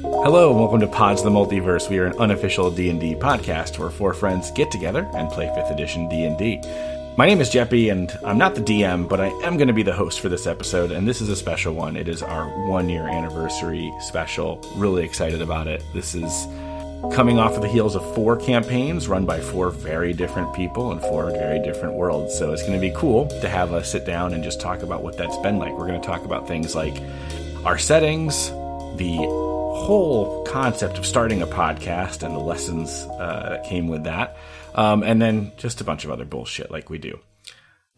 Hello and welcome to Pods the Multiverse. We are an unofficial D&D podcast where four friends get together and play 5th edition D&D. My name is Jeppy, and I'm not the DM, but I am going to be the host for this episode, and this is a special one. It is our 1-year anniversary special. Really excited about it. This is coming off of the heels of 4 campaigns run by 4 very different people in 4 very different worlds. So it's going to be cool to have us sit down and just talk about what that's been like. We're going to talk about things like our settings, the whole concept of starting a podcast and the lessons that came with that, and then just a bunch of other bullshit like we do.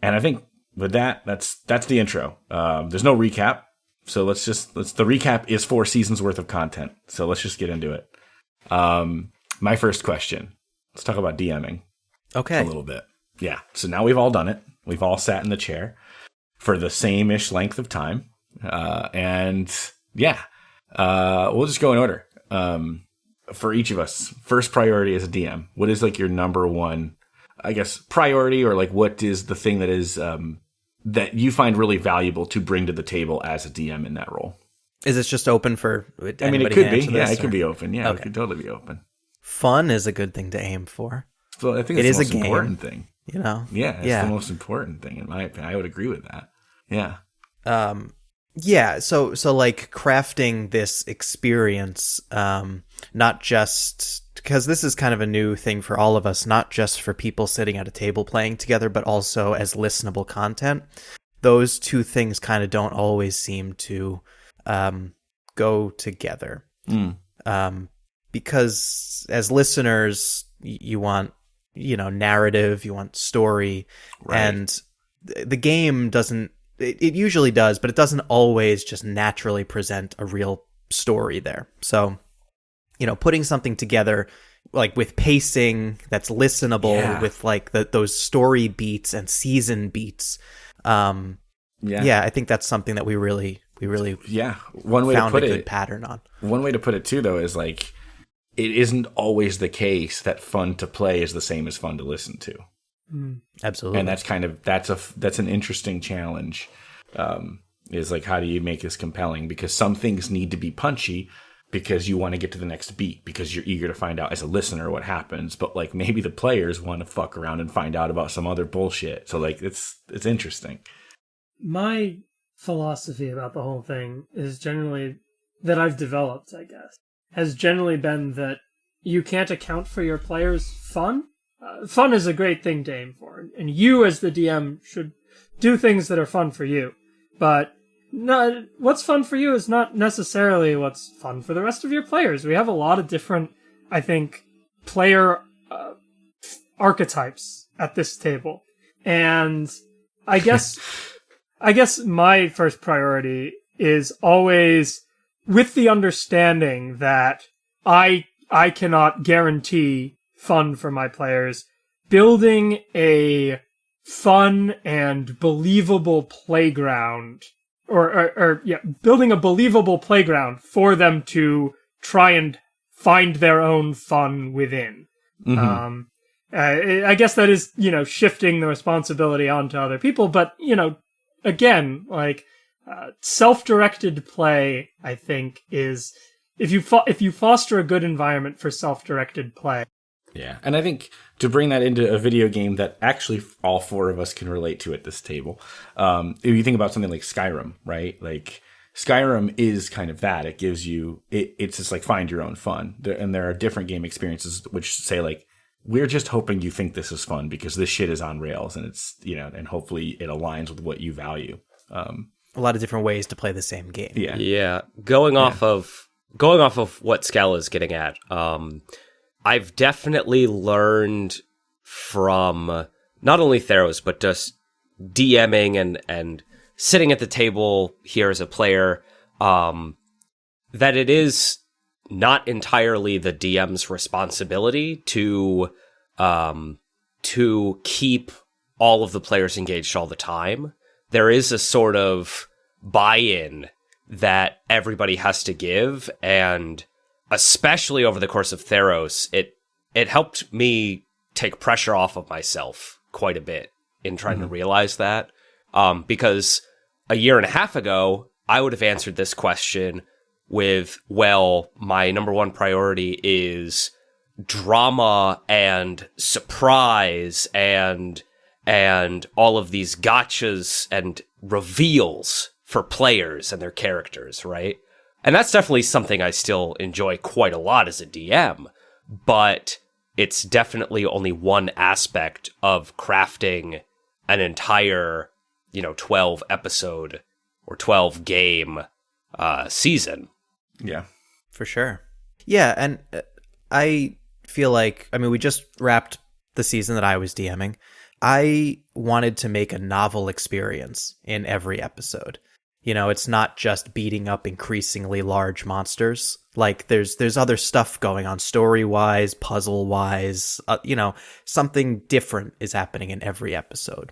And I think with that's the intro. There's no recap, so the recap is 4 seasons worth of content. So let's just get into it. My first question. Let's talk about DMing. Okay. A little bit. Yeah. So now we've all done it. We've all sat in the chair for the same-ish length of time, and yeah. We'll just go in order. For each of us, first priority as a DM, what is like your number one, I guess, priority, or like what is the thing that is that you find really valuable to bring to the table as a DM in that role? Is this just open for anybody? I mean, it could be. Yeah, it could be open. Yeah, okay. It could totally be open. Fun is a good thing to aim for. So I think it's the most important thing. You know? Yeah, it's the most important thing in my opinion. I would agree with that. Yeah. Yeah, so like crafting this experience, not just because this is kind of a new thing for all of us, not just for people sitting at a table playing together, but also as listenable content. Those two things kind of don't always seem to go together. Because as listeners, you want, narrative, you want story, right. And the game doesn't. It usually does, but it doesn't always just naturally present a real story there. So, putting something together like with pacing that's listenable, with like those story beats and season beats. I think that's something that we really one way found to put a good pattern on. One way to put it too, though, is like it isn't always the case that fun to play is the same as fun to listen to. Absolutely. And that's an interesting challenge, is like, how do you make this compelling? Because some things need to be punchy because you want to get to the next beat, because you're eager to find out as a listener what happens. But like maybe the players want to fuck around and find out about some other bullshit. So like it's interesting. My philosophy about the whole thing is generally that I've developed, I guess, has generally been that you can't account for your players' fun. Fun is a great thing to aim for, and you as the DM should do things that are fun for you. But what's fun for you is not necessarily what's fun for the rest of your players. We have a lot of different, I think, player archetypes at this table. And I guess my first priority is always with the understanding that I cannot guarantee fun for my players, building a fun and believable playground, building a believable playground for them to try and find their own fun within. Mm-hmm. I guess that is, shifting the responsibility onto other people, but, again, like, self-directed play, I think, is, if you foster a good environment for self-directed play. Yeah, and I think to bring that into a video game that actually all 4 of us can relate to at this table, if you think about something like Skyrim, right? Like, Skyrim is kind of that. It gives you, it's just like find your own fun. And there are different game experiences which say like, we're just hoping you think this is fun because this shit is on rails and it's, and hopefully it aligns with what you value. A lot of different ways to play the same game. Yeah. Going off of what Scala is getting at, I've definitely learned from not only Theros, but just DMing and sitting at the table here as a player, that it is not entirely the DM's responsibility to keep all of the players engaged all the time. There is a sort of buy-in that everybody has to give, and especially over the course of Theros, it helped me take pressure off of myself quite a bit in trying to realize that. Because a year and a half ago, I would have answered this question with, well, my number one priority is drama and surprise and all of these gotchas and reveals for players and their characters, right? And that's definitely something I still enjoy quite a lot as a DM, but it's definitely only one aspect of crafting an entire, 12 episode or 12 game season. Yeah, for sure. Yeah, and I feel like, we just wrapped the season that I was DMing. I wanted to make a novel experience in every episode. It's not just beating up increasingly large monsters. Like, there's other stuff going on story-wise, puzzle-wise. Something different is happening in every episode,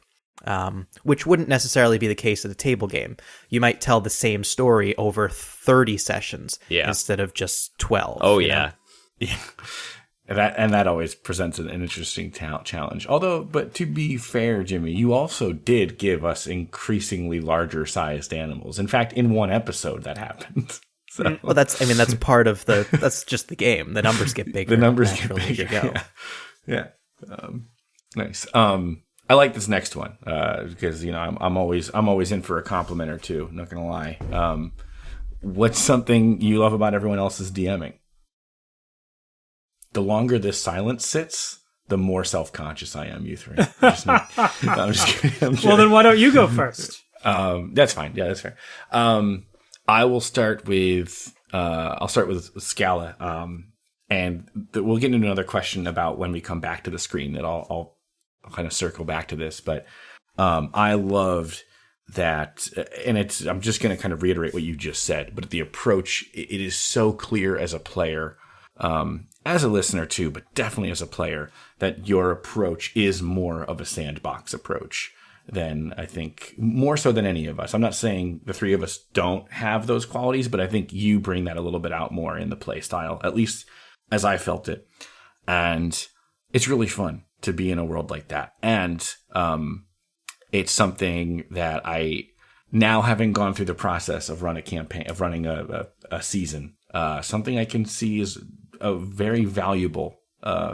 which wouldn't necessarily be the case at a table game. You might tell the same story over 30 sessions instead of just 12. Oh, yeah. Yeah. And that always presents an interesting challenge. But to be fair, Jimmy, you also did give us increasingly larger sized animals. In fact, in one episode that happened. So. Well, that's part of that's just the game. The numbers get bigger. The numbers get bigger. Yeah. Nice. I like this next one because I'm always in for a compliment or two. Not gonna lie. What's something you love about everyone else's DMing? The longer this silence sits, the more self-conscious I am, you three. I'm just kidding. Well, then why don't you go first? That's fine. Yeah, that's fair. I will start with Scala. And we'll get into another question about when we come back to the screen that I'll kind of circle back to this. But I loved that, and I'm just going to kind of reiterate what you just said, but the approach, it is so clear as a player, as a listener too, but definitely as a player, that your approach is more of a sandbox approach than, I think, more so than any of us. I'm not saying the three of us don't have those qualities, but I think you bring that a little bit out more in the play style, at least as I felt it. And it's really fun to be in a world like that. And it's something that I, now having gone through the process of running a season, something I can see is a very valuable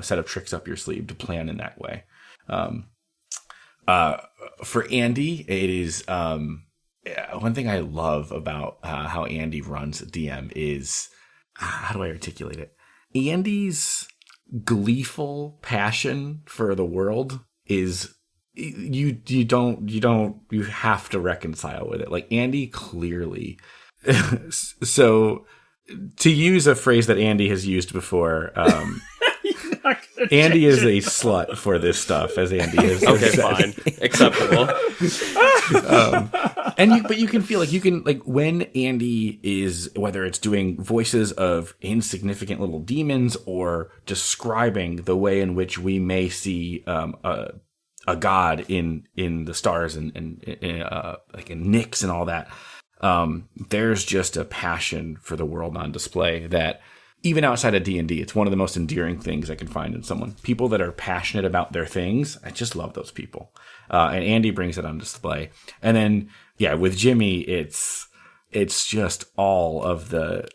set of tricks up your sleeve to plan in that way. For Andy, it is one thing I love about how Andy runs DM is, how do I articulate it? Andy's gleeful passion for the world is, you have to reconcile with it. Like, Andy clearly so to use a phrase that Andy has used before, Andy is a slut for this stuff, as Andy is. Okay, fine, acceptable. But you can feel like when Andy is, whether it's doing voices of insignificant little demons or describing the way in which we may see a god in the stars and like in Nyx and all that. There's just a passion for the world on display that, even outside of D&D, it's one of the most endearing things I can find in someone. People that are passionate about their things, I just love those people. And Andy brings it on display. And then, yeah, with Jimmy, it's just all of the...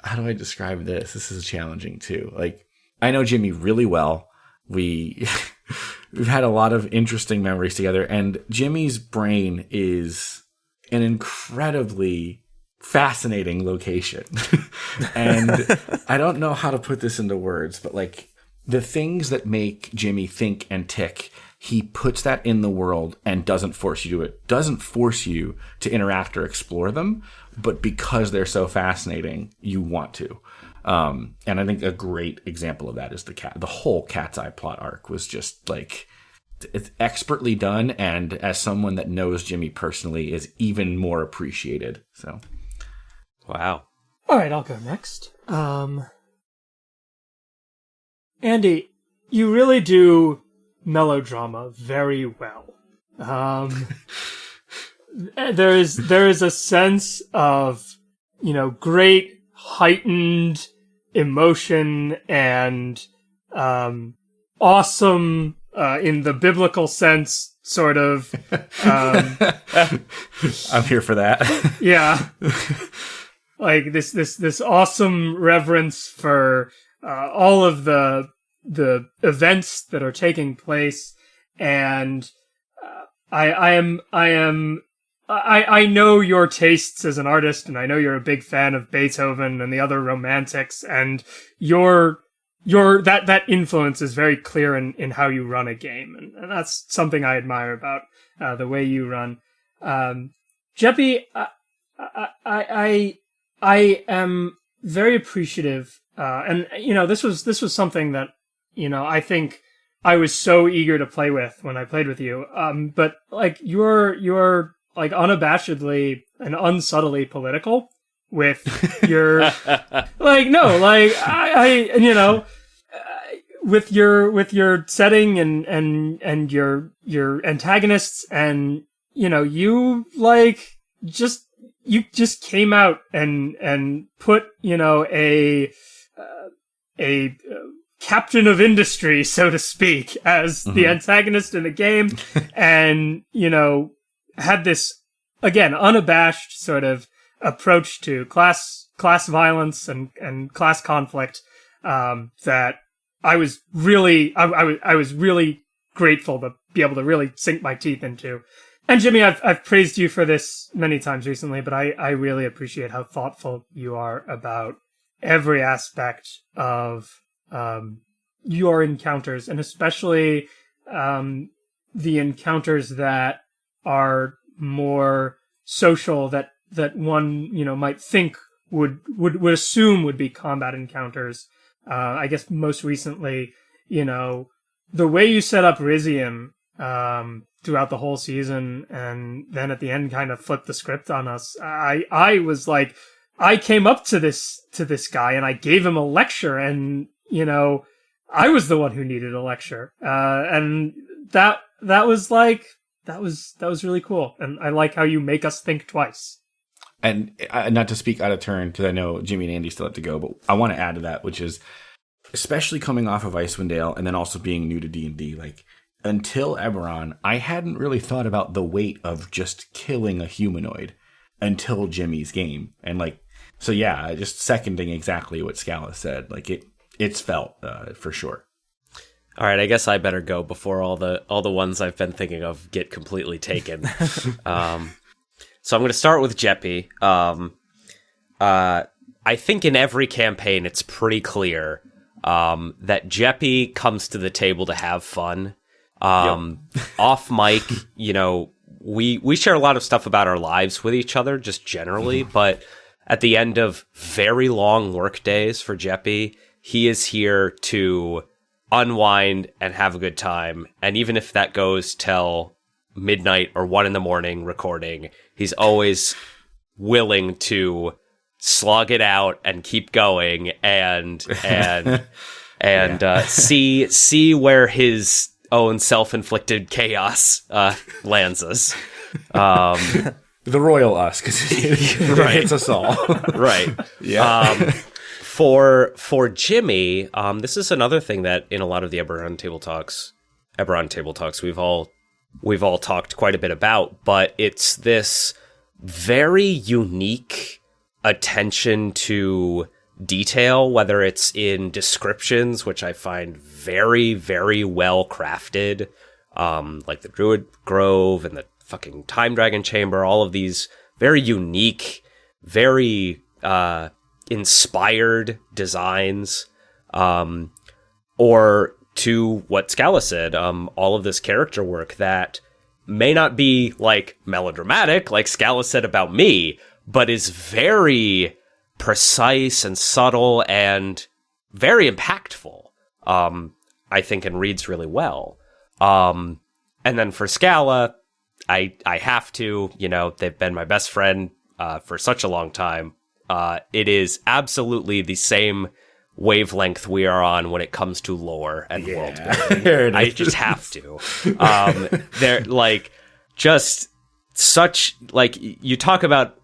How do I describe this? This is challenging, too. Like, I know Jimmy really well. We've had a lot of interesting memories together, and Jimmy's brain is an incredibly fascinating location. And I don't know how to put this into words, but like, the things that make Jimmy think and tick, he puts that in the world and doesn't force you to it. Doesn't force you to interact or explore them, but because they're so fascinating, you want to. And I think a great example of that is the whole Cat's Eye plot arc was just like, it's expertly done, and as someone that knows Jimmy personally, is even more appreciated. So, wow. All right, I'll go next. Andy, you really do melodrama very well. There is a sense of, great heightened emotion and awesome, in the biblical sense, sort of. I'm here for that. Yeah. Like this awesome reverence for all of the events that are taking place, and I know your tastes as an artist, and I know you're a big fan of Beethoven and the other romantics, and that influence is very clear in how you run a game, and that's something I admire about the way you run. Jeppy, I am very appreciative, and this was something that I think I was so eager to play with when I played with you. But like you're like unabashedly and unsubtly political with your with your setting and your antagonists, and you just came out and put a captain of industry, so to speak, as the antagonist in the game, and had this again unabashed sort of approach to class violence and class conflict that I was really I was really grateful to be able to really sink my teeth into. And Jimmy, I've praised you for this many times recently, but I really appreciate how thoughtful you are about every aspect of your encounters, and especially the encounters that are more social, that one might think would assume would be combat encounters. I guess most recently, the way you set up Rizium throughout the whole season, and then at the end kind of flipped the script on us. I was like, I came up to this guy and I gave him a lecture, and I was the one who needed a lecture, and that was really cool, and I like how you make us think twice. And not to speak out of turn, because I know Jimmy and Andy still have to go, but I want to add to that, which is, especially coming off of Icewind Dale and then also being new to D&D, like, until Eberron, I hadn't really thought about the weight of just killing a humanoid until Jimmy's game. And so yeah, just seconding exactly what Scala said. Like it's felt for sure. All right, I guess I better go before all the ones I've been thinking of get completely taken. So I'm going to start with Jeppy. I think in every campaign it's pretty clear that Jeppy comes to the table to have fun. Off mic, we share a lot of stuff about our lives with each other, just generally, but at the end of very long work days for Jeppy, he is here to unwind and have a good time. And even if that goes till midnight or 1 a.m. recording, he's always willing to slog it out and keep going and see where his own self-inflicted chaos lands us. The royal us, because it hits us all. Right. Yeah. For Jimmy, this is another thing that in a lot of the Eberron Table Talks we've all talked quite a bit about, but it's this very unique attention to detail, whether it's in descriptions, which I find very, very well crafted, like the Druid Grove and the fucking Time Dragon Chamber, all of these very unique, very inspired designs, or to what Scala said, all of this character work that may not be like melodramatic, like Scala said about me, but is very precise and subtle and very impactful, I think, and reads really well. And then for Scala, I have to, they've been my best friend for such a long time. It is absolutely the same wavelength we are on when it comes to lore and world building. I just have to. They're just such, you talk about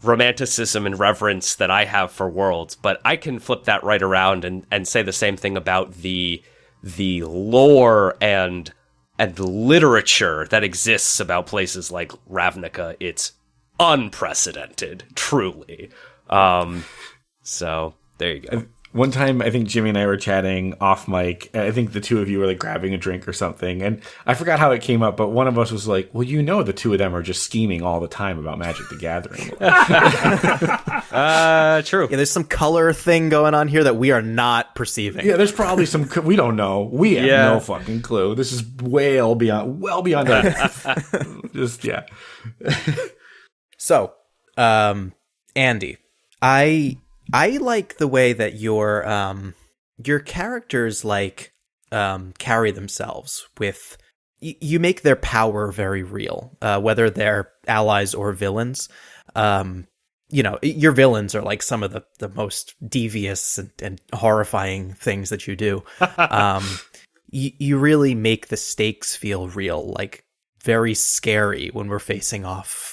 romanticism and reverence that I have for worlds, but I can flip that right around and say the same thing about the lore and and literature that exists about places like Ravnica, it's unprecedented, truly. So there you go. One time, I think Jimmy and I were chatting off mic. I think the two of you were like grabbing a drink or something. And I forgot how it came up, but one of us was like, well, the two of them are just scheming all the time about Magic the Gathering. True. Yeah, there's some color thing going on here that we are not perceiving. Yeah, there's probably some, we don't know. We have no fucking clue. This is well beyond that. Just, yeah. So, Andy, I like the way that your characters carry themselves with. You make their power very real, whether they're allies or villains. Your villains are like some of the most devious and horrifying things that you do. You really make the stakes feel real, like very scary when we're facing off.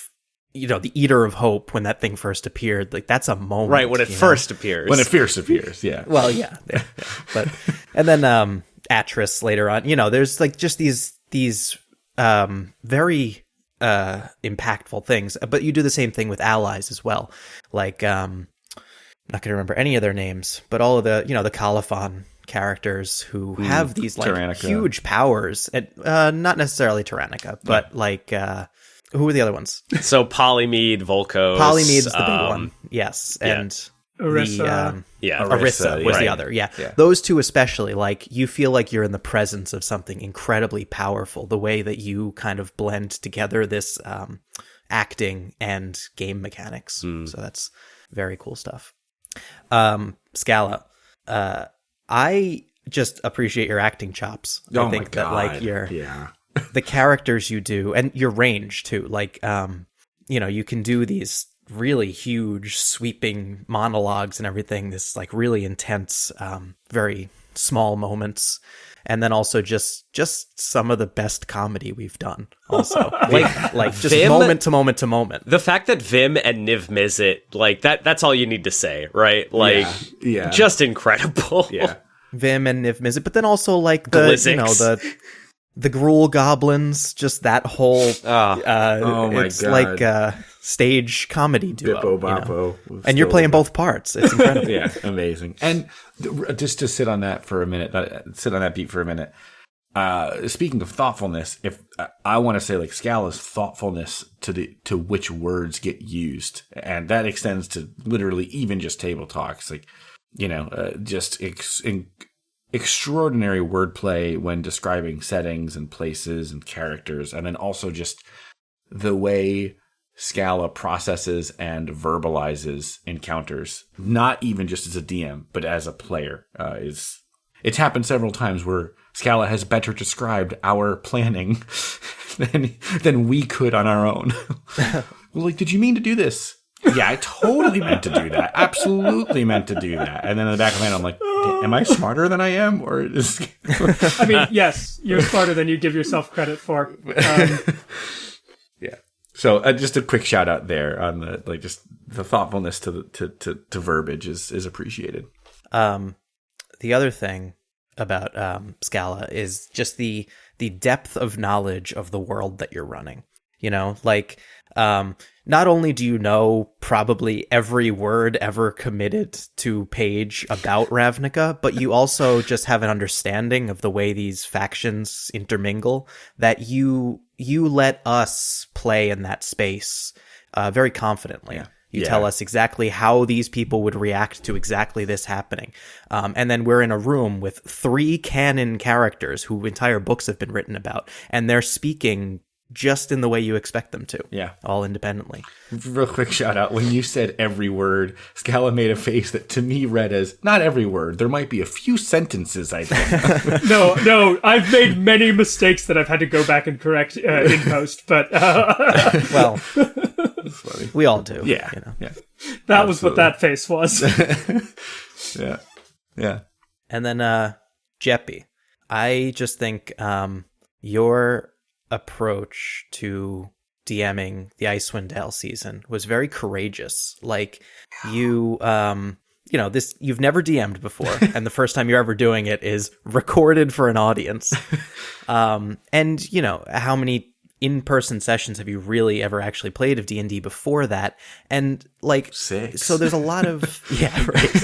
The Eater of Hope, when that thing first appeared, like that's a moment. Right, when it first appears. When it first appears, yeah. Well, yeah. But and then Atris later on, there's like just these very impactful things. But you do the same thing with allies as well. Like I'm not going to remember any of their names, but all of the the Colophon characters who have these like Tyrannica. Huge powers, and not necessarily Tyrannica, but like who are the other ones? So Polymede, Volkos. Polymede's the big one, yes, and Orisa. Orisa was the other. Yeah. Those two especially, like you feel like you're in the presence of something incredibly powerful. The way that you kind of blend together this acting and game mechanics, so that's very cool stuff. Scala, I just appreciate your acting chops. I think that like your the characters you do and your range too. Like you can do these really huge sweeping monologues and everything, this like really intense very small moments, and then also just some of the best comedy we've done also. like just Vim, moment to moment to moment. The fact that Vim and Niv Mizzet, like that's all you need to say, right? Like just incredible. Yeah. Vim and Niv Mizzet, but then also like the Gruul goblins, just that whole oh my it's God. like stage comedy duo. Bippo Boppo. And you're playing both parts. It's incredible. Yeah, amazing. And just to sit on that for a minute, sit on that beat for a minute. Speaking of thoughtfulness, if I want to say like Scala's thoughtfulness to which words get used, and that extends to literally even just table talks, like just extraordinary wordplay when describing settings and places and characters, and then also just the way Scala processes and verbalizes encounters, not even just as a DM, but as a player. It's happened several times where Scala has better described our planning than we could on our own. Well, like, did you mean to do this? Yeah, I totally meant to do that. Absolutely meant to do that. And then in the back of my mind, I'm like, am I smarter than I am? Or is... I mean, yes, you're smarter than you give yourself credit for. Yeah. So just a quick shout out there on just the thoughtfulness to verbiage is appreciated. The other thing about Scala is just the depth of knowledge of the world that you're running. Not only do you know probably every word ever committed to page about Ravnica, but you also just have an understanding of the way these factions intermingle, that you let us play in that space very confidently. Yeah. You tell us exactly how these people would react to exactly this happening. And then we're in a room with 3 canon characters who entire books have been written about, and they're speaking just in the way you expect them to. Yeah. All independently. Real quick shout out. When you said every word, Scala made a face that to me read as, not every word. There might be a few sentences I don't know. No. I've made many mistakes that I've had to go back and correct in post, but... Well, we all do. Yeah. Yeah. That was what that face was. Yeah. And then, Jeppy, I just think your approach to DMing the Icewind Dale season was very courageous. Like you this, you've never DM'd before, and the first time you're ever doing it is recorded for an audience. And how many in-person sessions have you really ever actually played of D&D before that? And like 6. So there's a lot of right.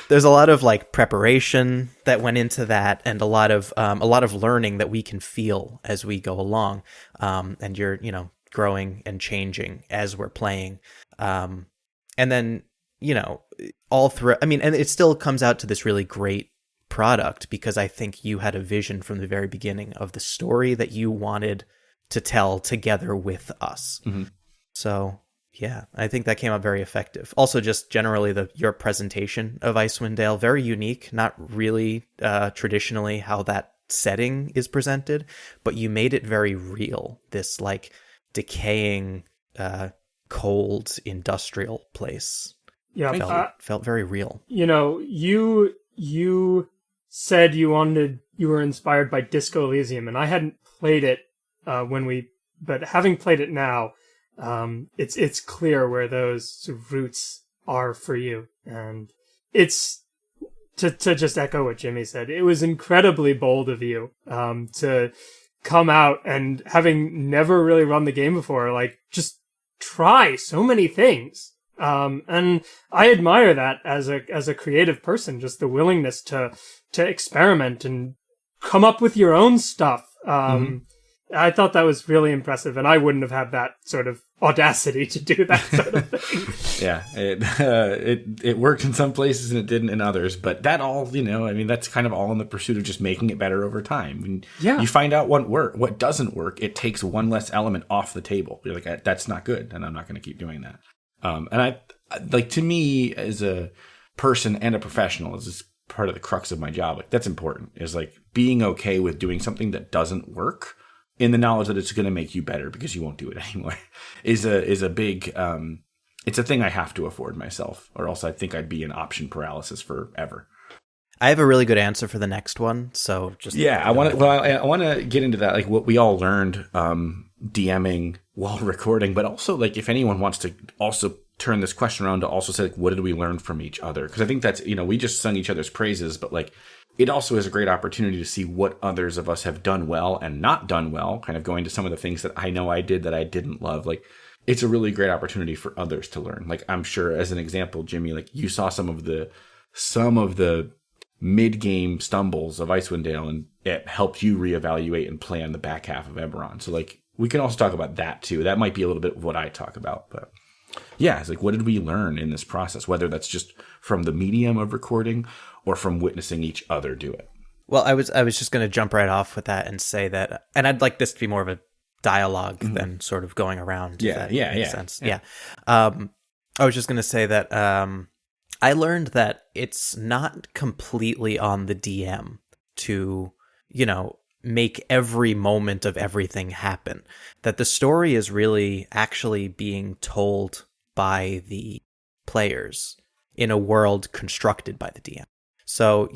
There's a lot of like preparation that went into that, and a lot of learning that we can feel as we go along. And you're growing and changing as we're playing. And then all through. I mean, and it still comes out to this really great product, because I think you had a vision from the very beginning of the story that you wanted to tell together with us. Mm-hmm. So yeah, I think that came out very effective. Also, just generally your presentation of Icewind Dale, very unique, not really traditionally how that setting is presented, but you made it very real. This like decaying, cold industrial place. Yeah, felt very real. You said you were inspired by Disco Elysium, and I hadn't played it but having played it now, it's clear where those sort of roots are for you. And it's to just echo what Jimmy said, it was incredibly bold of you to come out and, having never really run the game before, like just try so many things. And I admire that as a creative person, just the willingness to experiment and come up with your own stuff. I thought that was really impressive, and I wouldn't have had that sort of audacity to do that sort of thing. Yeah, it worked in some places and it didn't in others, but that all, that's kind of all in the pursuit of just making it better over time. I mean, you find out what doesn't work, it takes one less element off the table. You're like, that's not good, and I'm not going to keep doing that. And I like, to me, as a person and a professional, as this part of the crux of my job, like that's important, is like being okay with doing something that doesn't work, in the knowledge that it's going to make you better because you won't do it anymore, is a big, it's a thing I have to afford myself, or else I think I'd be in option paralysis forever. I have a really good answer for the next one. So just, I want to get into that, like what we all learned, DMing while recording, but also like if anyone wants to also turn this question around to also say, like, what did we learn from each other? Cause I think that's, we just sung each other's praises, but like, it also is a great opportunity to see what others of us have done well and not done well, kind of going to some of the things that I know I did that I didn't love. Like, it's a really great opportunity for others to learn. Like, I'm sure, as an example, Jimmy, like you saw some of the mid-game stumbles of Icewind Dale, and it helped you reevaluate and plan the back half of Eberron. So like, we can also talk about that too. That might be a little bit of what I talk about, but yeah, it's like, what did we learn in this process? Whether that's just from the medium of recording or from witnessing each other do it. Well, I was just going to jump right off with that and say that, and I'd like this to be more of a dialogue than sort of going around. Yeah. Sense. Yeah. I was just going to say that I learned that it's not completely on the DM to, make every moment of everything happen. That the story is really actually being told by the players in a world constructed by the DM. So,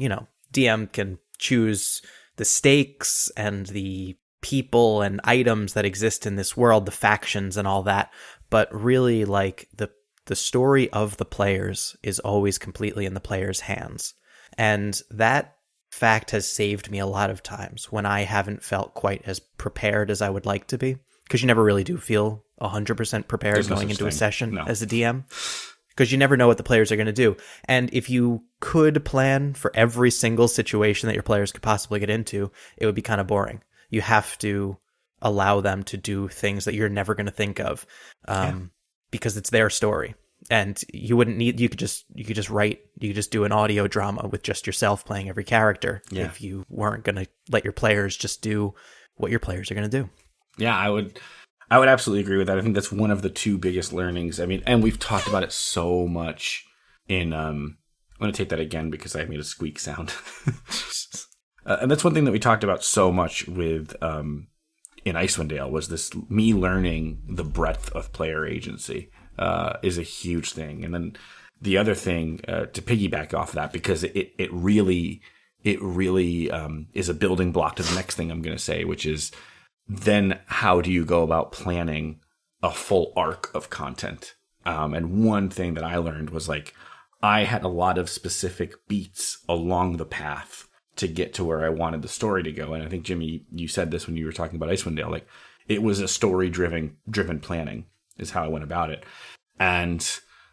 DM can choose the stakes and the people and items that exist in this world, the factions and all that, but really like the story of the players is always completely in the players' hands. And that fact has saved me a lot of times when I haven't felt quite as prepared as I would like to be, because you never really do feel 100% prepared going into a session as a DM, because you never know what the players are going to do. And if you could plan for every single situation that your players could possibly get into, it would be kind of boring. You have to allow them to do things that you're never going to think of, because it's their story. And you wouldn't need, you could just do an audio drama with just yourself playing every character if you weren't going to let your players just do what your players are going to do. Yeah, I would absolutely agree with that. I think that's one of the two biggest learnings. I mean, and we've talked about it so much in, I'm going to take that again because I made a squeak sound. And that's one thing that we talked about so much with, in Icewind Dale, was this, me learning the breadth of player agency. Is a huge thing. And then the other thing, to piggyback off that, because it really is a building block to the next thing I'm going to say, which is then how do you go about planning a full arc of content? And one thing that I learned was like, I had a lot of specific beats along the path to get to where I wanted the story to go. And I think, Jimmy, you said this when you were talking about Icewind Dale, like it was a story driven planning is how I went about it. And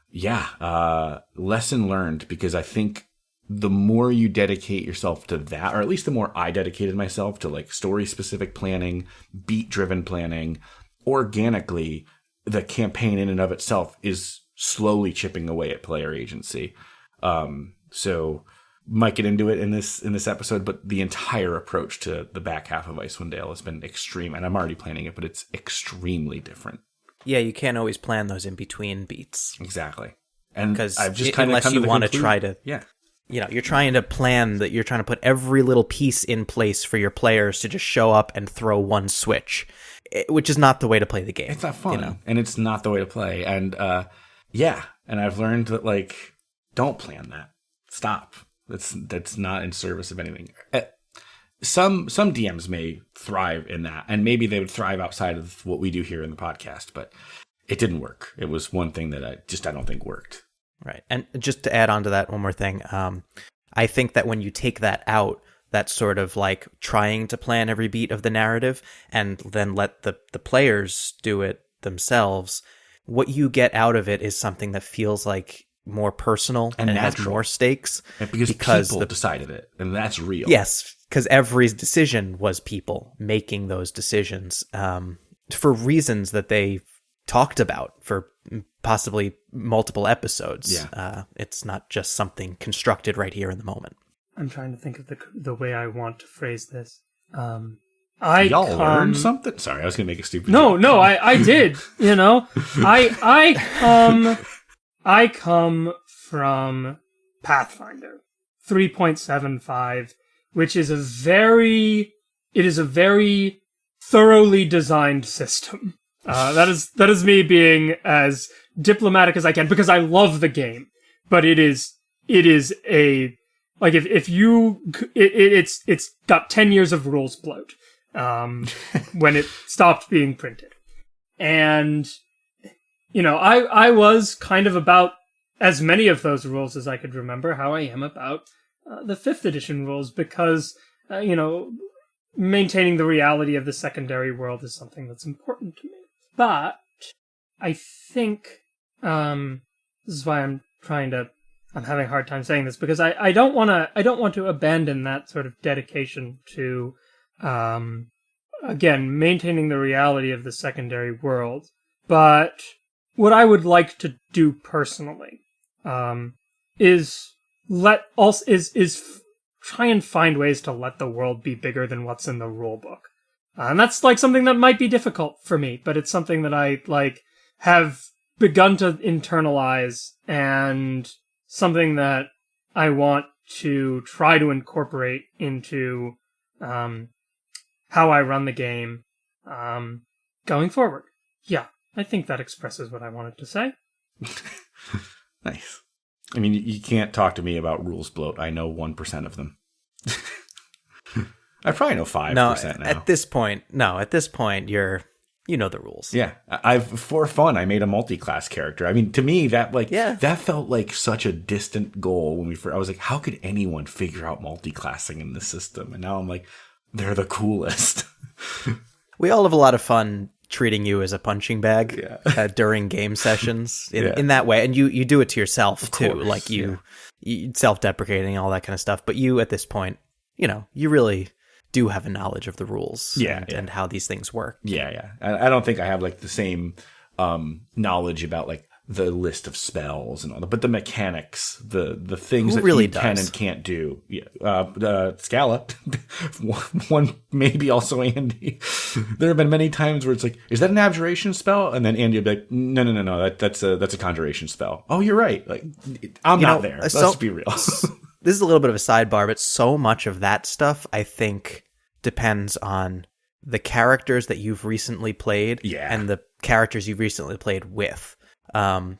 yeah, lesson learned, because I think the more you dedicate yourself to that, or at least the more I dedicated myself to like story specific planning, beat driven planning, organically, the campaign in and of itself is slowly chipping away at player agency. So might get into it in this episode, but the entire approach to the back half of Icewind Dale has been extreme, and I'm already planning it, but it's extremely different. Yeah, you can't always plan those in between beats. Exactly. And because I've just kind of unless you want to try to, yeah, you know, you're trying to plan that, you're trying to put every little piece in place for your players to just show up and throw one switch, which is not the way to play the game. It's not fun, you know? And it's not the way to play. And yeah, and I've learned that, like, don't plan that. Stop. That's not in service of anything. Some DMs may thrive in that, and maybe they would thrive outside of what we do here in the podcast, but it didn't work. It was one thing that I don't think worked. Right. And just to add on to that one more thing, I think that when you take that out, that sort of like trying to plan every beat of the narrative and then let the players do it themselves, what you get out of it is something that feels like more personal and it has more stakes. Because people decided it, and that's real. Yes, because every decision was people making those decisions for reasons that they talked about for possibly multiple episodes. Yeah. It's not just something constructed right here in the moment. I'm trying to think of the way I want to phrase this. Y'all learned something? Sorry, I was going to make a stupid joke. No, I did. You know, I come from Pathfinder 3.75, which is a very thoroughly designed system. That is me being as diplomatic as I can, because I love the game, but it is a, like, it's got 10 years of rules bloat, when it stopped being printed. And, you know, I was kind of about as many of those rules as I could remember how I am about the 5th edition rules, because, you know, maintaining the reality of the secondary world is something that's important to me. But I think this is why I'm having a hard time saying this, because I don't want to abandon that sort of dedication to again maintaining the reality of the secondary world. But what I would like to do personally is try and find ways to let the world be bigger than what's in the rule book. And that's like something that might be difficult for me, but it's something that I have begun to internalize, and something that I want to try to incorporate into how I run the game going forward. Yeah, I think that expresses what I wanted to say. Nice. I mean, you can't talk to me about rules bloat. I know 1% of them. I probably know 5% now. At this point, you know the rules. Yeah, for fun, I made a multi-class character. I mean, to me, that felt like such a distant goal when I was like, how could anyone figure out multi-classing in this system? And now I'm like, they're the coolest. We all have a lot of fun treating you as a punching bag during game sessions in that way, and you do it to yourself too, like you self-deprecating, all that kind of stuff. But you, at this point, you know, you really do have a knowledge of the rules and how these things work. Yeah. I don't think I have like the same knowledge about like the list of spells and all that, but the mechanics, the things that you can and can't do. Yeah. Scala, one maybe also Andy. There have been many times where it's like, is that an abjuration spell? And then Andy would be like, no, that's a conjuration spell. Oh, you're right. Like, I'm not there. Let's be real. This is a little bit of a sidebar, but so much of that stuff, I think, depends on the characters that you've recently played and the characters you've recently played with.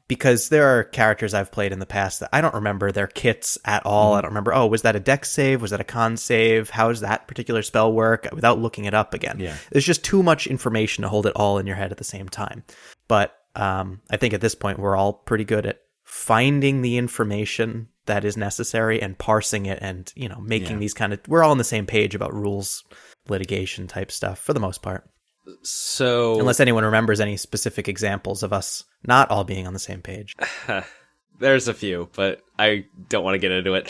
Because there are characters I've played in the past that I don't remember their kits at all. I don't remember, was that a dex save? Was that a con save? How does that particular spell work? Without looking it up again. Yeah. There's just too much information to hold it all in your head at the same time. But I think at this point, we're all pretty good at finding the information that is necessary and parsing it and, making these kind of... We're all on the same page about rules, litigation type stuff for the most part. So... Unless anyone remembers any specific examples of us not all being on the same page. There's a few, but I don't want to get into it.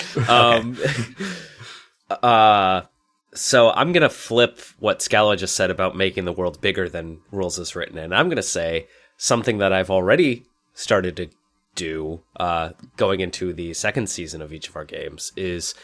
So I'm going to flip what Scala just said about making the world bigger than rules is written. And I'm going to say something that I've already started to do going into the second season of each of our games is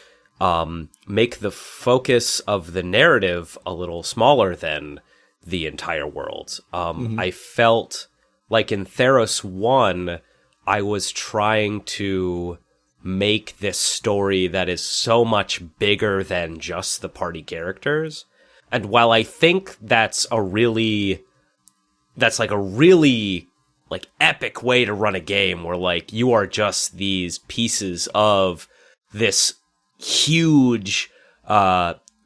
make the focus of the narrative a little smaller than the entire world. I felt like in Theros 1, I was trying to make this story that is so much bigger than just the party characters. And while I think that's a really epic way to run a game where like you are just these pieces of this huge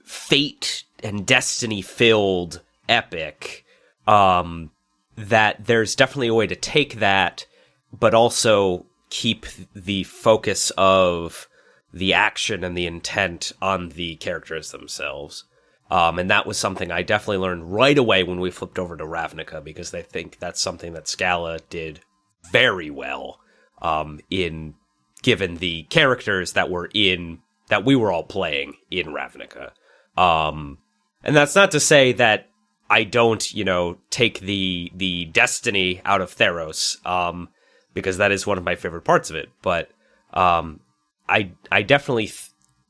fate and destiny filled epic, that there's definitely a way to take that but also keep the focus of the action and the intent on the characters themselves. And that was something I definitely learned right away when we flipped over to Ravnica, because I think that's something that Scala did very well, in given the characters that we were all playing in Ravnica. And that's not to say that I don't, take the destiny out of Theros, because that is one of my favorite parts of it. But I definitely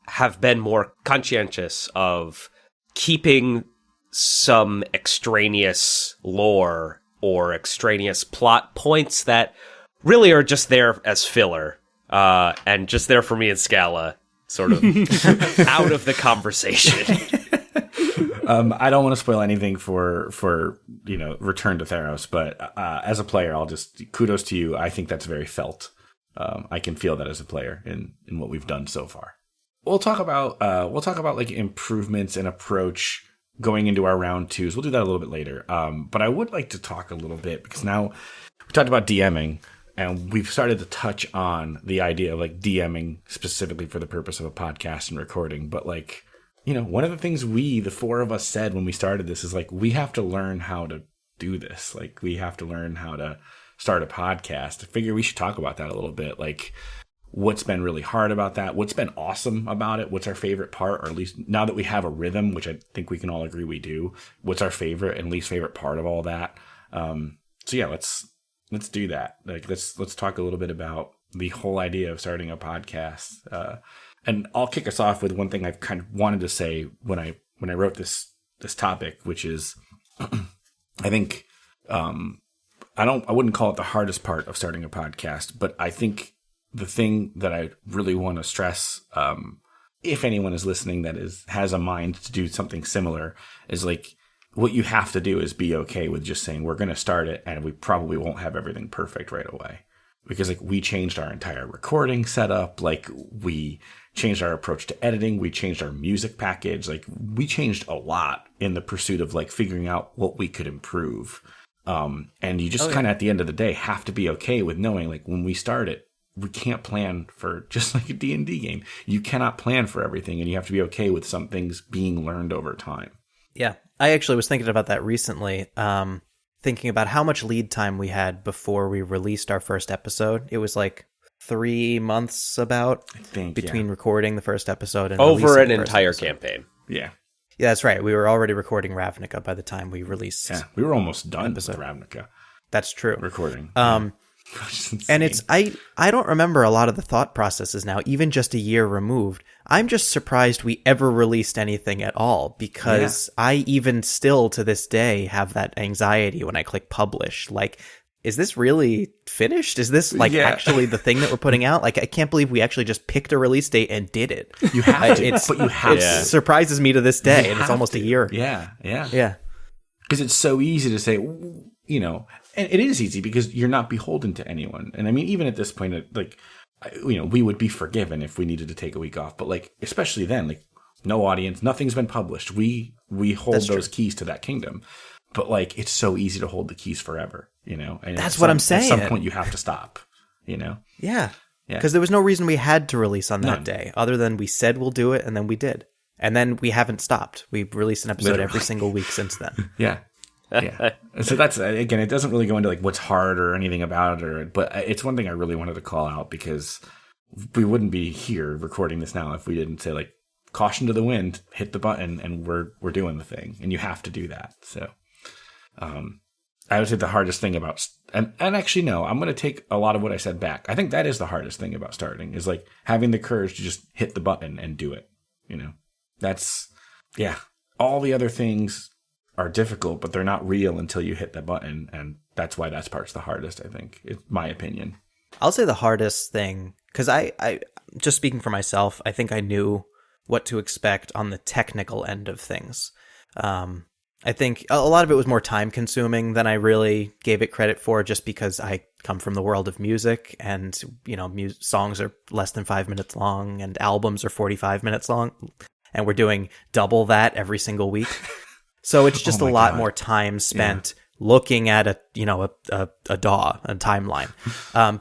have been more conscientious of keeping some extraneous lore or extraneous plot points that really are just there as filler, and just there for me and Scala, sort of out of the conversation. I don't want to spoil anything for Return to Theros, but as a player, I'll just kudos to you. I think that's very felt. I can feel that as a player in what we've done so far. We'll talk about like improvements and approach going into our round twos. We'll do that a little bit later. But I would like to talk a little bit, because now we talked about DMing, and we've started to touch on the idea of like DMing specifically for the purpose of a podcast and recording. But like, one of the things the four of us said when we started this is like, we have to learn how to do this. Like, we have to learn how to start a podcast. I figure we should talk about that a little bit. Like, what's been really hard about that? What's been awesome about it? What's our favorite part? Or at least now that we have a rhythm, which I think we can all agree we do, what's our favorite and least favorite part of all that? So yeah, let's do that. Like, let's talk a little bit about the whole idea of starting a podcast. And I'll kick us off with one thing I've kind of wanted to say when I wrote this topic, which is, I think, I wouldn't call it the hardest part of starting a podcast, but I think the thing that I really want to stress, if anyone is listening that has a mind to do something similar, is like, what you have to do is be okay with just saying, we're going to start it, and we probably won't have everything perfect right away. Because like, we changed our entire recording setup, like we changed our approach to editing, we changed our music package, like we changed a lot in the pursuit of like figuring out what we could improve. And you just kind of at the end of the day have to be okay with knowing, like, when we start it, we can't plan for, just like a D&D game. You cannot plan for everything, and you have to be okay with some things being learned over time. Yeah, I actually was thinking about that recently. Thinking about how much lead time we had before we released our first episode. It was like 3 months between recording the first episode and over an entire campaign. Yeah. Yeah, that's right. We were already recording Ravnica by the time we released. Yeah, we were almost done with Ravnica. That's true. Recording. And it's I don't remember a lot of the thought processes now, even just a year removed. I'm just surprised we ever released anything at all, because I even still to this day have that anxiety when I click publish. Like, is this really finished? Is this actually the thing that we're putting out? Like, I can't believe we actually just picked a release date and did it. You have to, but you have to. It surprises me to this day, and it's almost a year. Yeah. Because it's so easy to say, and it is easy because you're not beholden to anyone. And I mean, even at this point, like, we would be forgiven if we needed to take a week off. But like, especially then, like, no audience, nothing's been published. We hold those keys to that kingdom. But like, it's so easy to hold the keys forever, And that's what I'm saying. At some point, you have to stop. Yeah. Yeah. Because there was no reason we had to release on that None. day, other than we said we'll do it, and then we did. And then we haven't stopped. We've released an episode every single week since then. Yeah. Yeah. So that's, again, it doesn't really go into like what's hard or anything about it, but it's one thing I really wanted to call out, because we wouldn't be here recording this now if we didn't say like, caution to the wind, hit the button, and we're doing the thing, and you have to do that. So, I would say the hardest thing about, and actually no, I'm going to take a lot of what I said back. I think that is the hardest thing about starting, is like having the courage to just hit the button and do it. That's, yeah. All the other things are difficult, but they're not real until you hit the button, and that's why that part's the hardest, I think, in my opinion. I'll say the hardest thing, because I just speaking for myself, I think I knew what to expect on the technical end of things. I think a lot of it was more time consuming than I really gave it credit for, just because I come from the world of music, and, songs are less than 5 minutes long and albums are 45 minutes long, and we're doing double that every single week. So it's just a lot more time spent looking at a DAW, a timeline.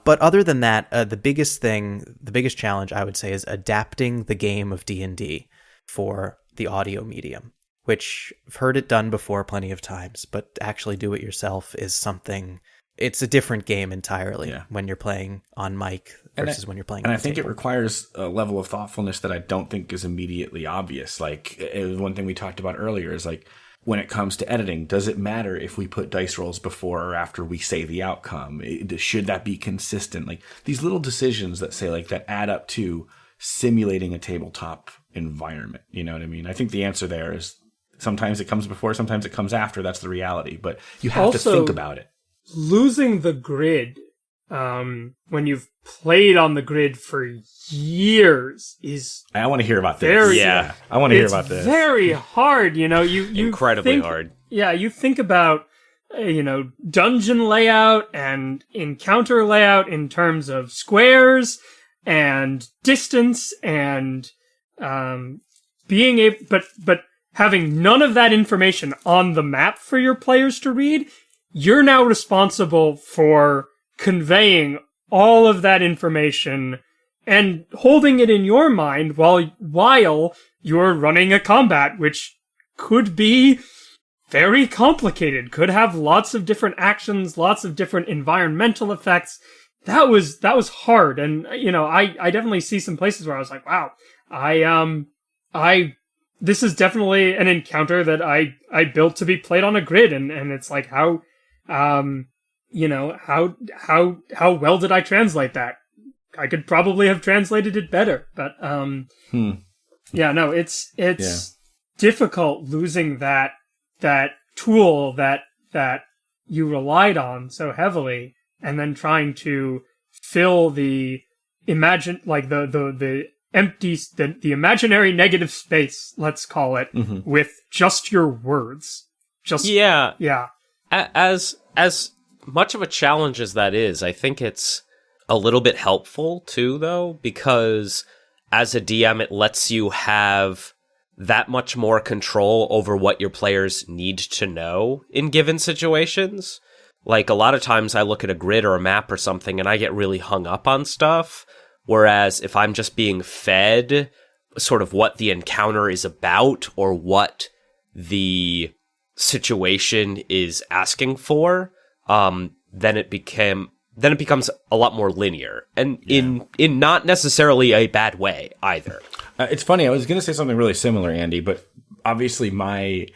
But other than that, the biggest challenge I would say is adapting the game of D&D for the audio medium, which I've heard it done before plenty of times, but to actually do it yourself is something. It's a different game entirely when you're playing on mic versus when you're playing on the think table. it requires a level of thoughtfulness that I don't think is immediately obvious. Like, one thing we talked about earlier is like, when it comes to editing, does it matter if we put dice rolls before or after we say the outcome? Should that be consistent? Like, these little decisions that say like that add up to simulating a tabletop environment. You know what I mean? I think the answer there is sometimes it comes before, sometimes it comes after. That's the reality, but you have to think about it. Losing the grid, when you've played on the grid for years, is I want to hear about this. I want to hear about this. It's very hard, you incredibly hard. Yeah, you think about dungeon layout and encounter layout in terms of squares and distance and being able, but having none of that information on the map for your players to read. You're now responsible for conveying all of that information and holding it in your mind while you're running a combat, which could be very complicated, could have lots of different actions, lots of different environmental effects. That was hard. And, I definitely see some places where I was like, wow, this is definitely an encounter that I built to be played on a grid. And it's like, how well did I translate that? I could probably have translated it better, but, it's difficult losing that tool that you relied on so heavily, and then trying to fill the the imaginary negative space, let's call it, with just your words. As much of a challenge as that is, I think it's a little bit helpful too, though, because as a DM, it lets you have that much more control over what your players need to know in given situations. Like, a lot of times I look at a grid or a map or something and I get really hung up on stuff, whereas if I'm just being fed sort of what the encounter is about or what the situation is asking for, then it becomes a lot more linear, and in not necessarily a bad way either. It's funny. I was going to say something really similar, Andy, but obviously my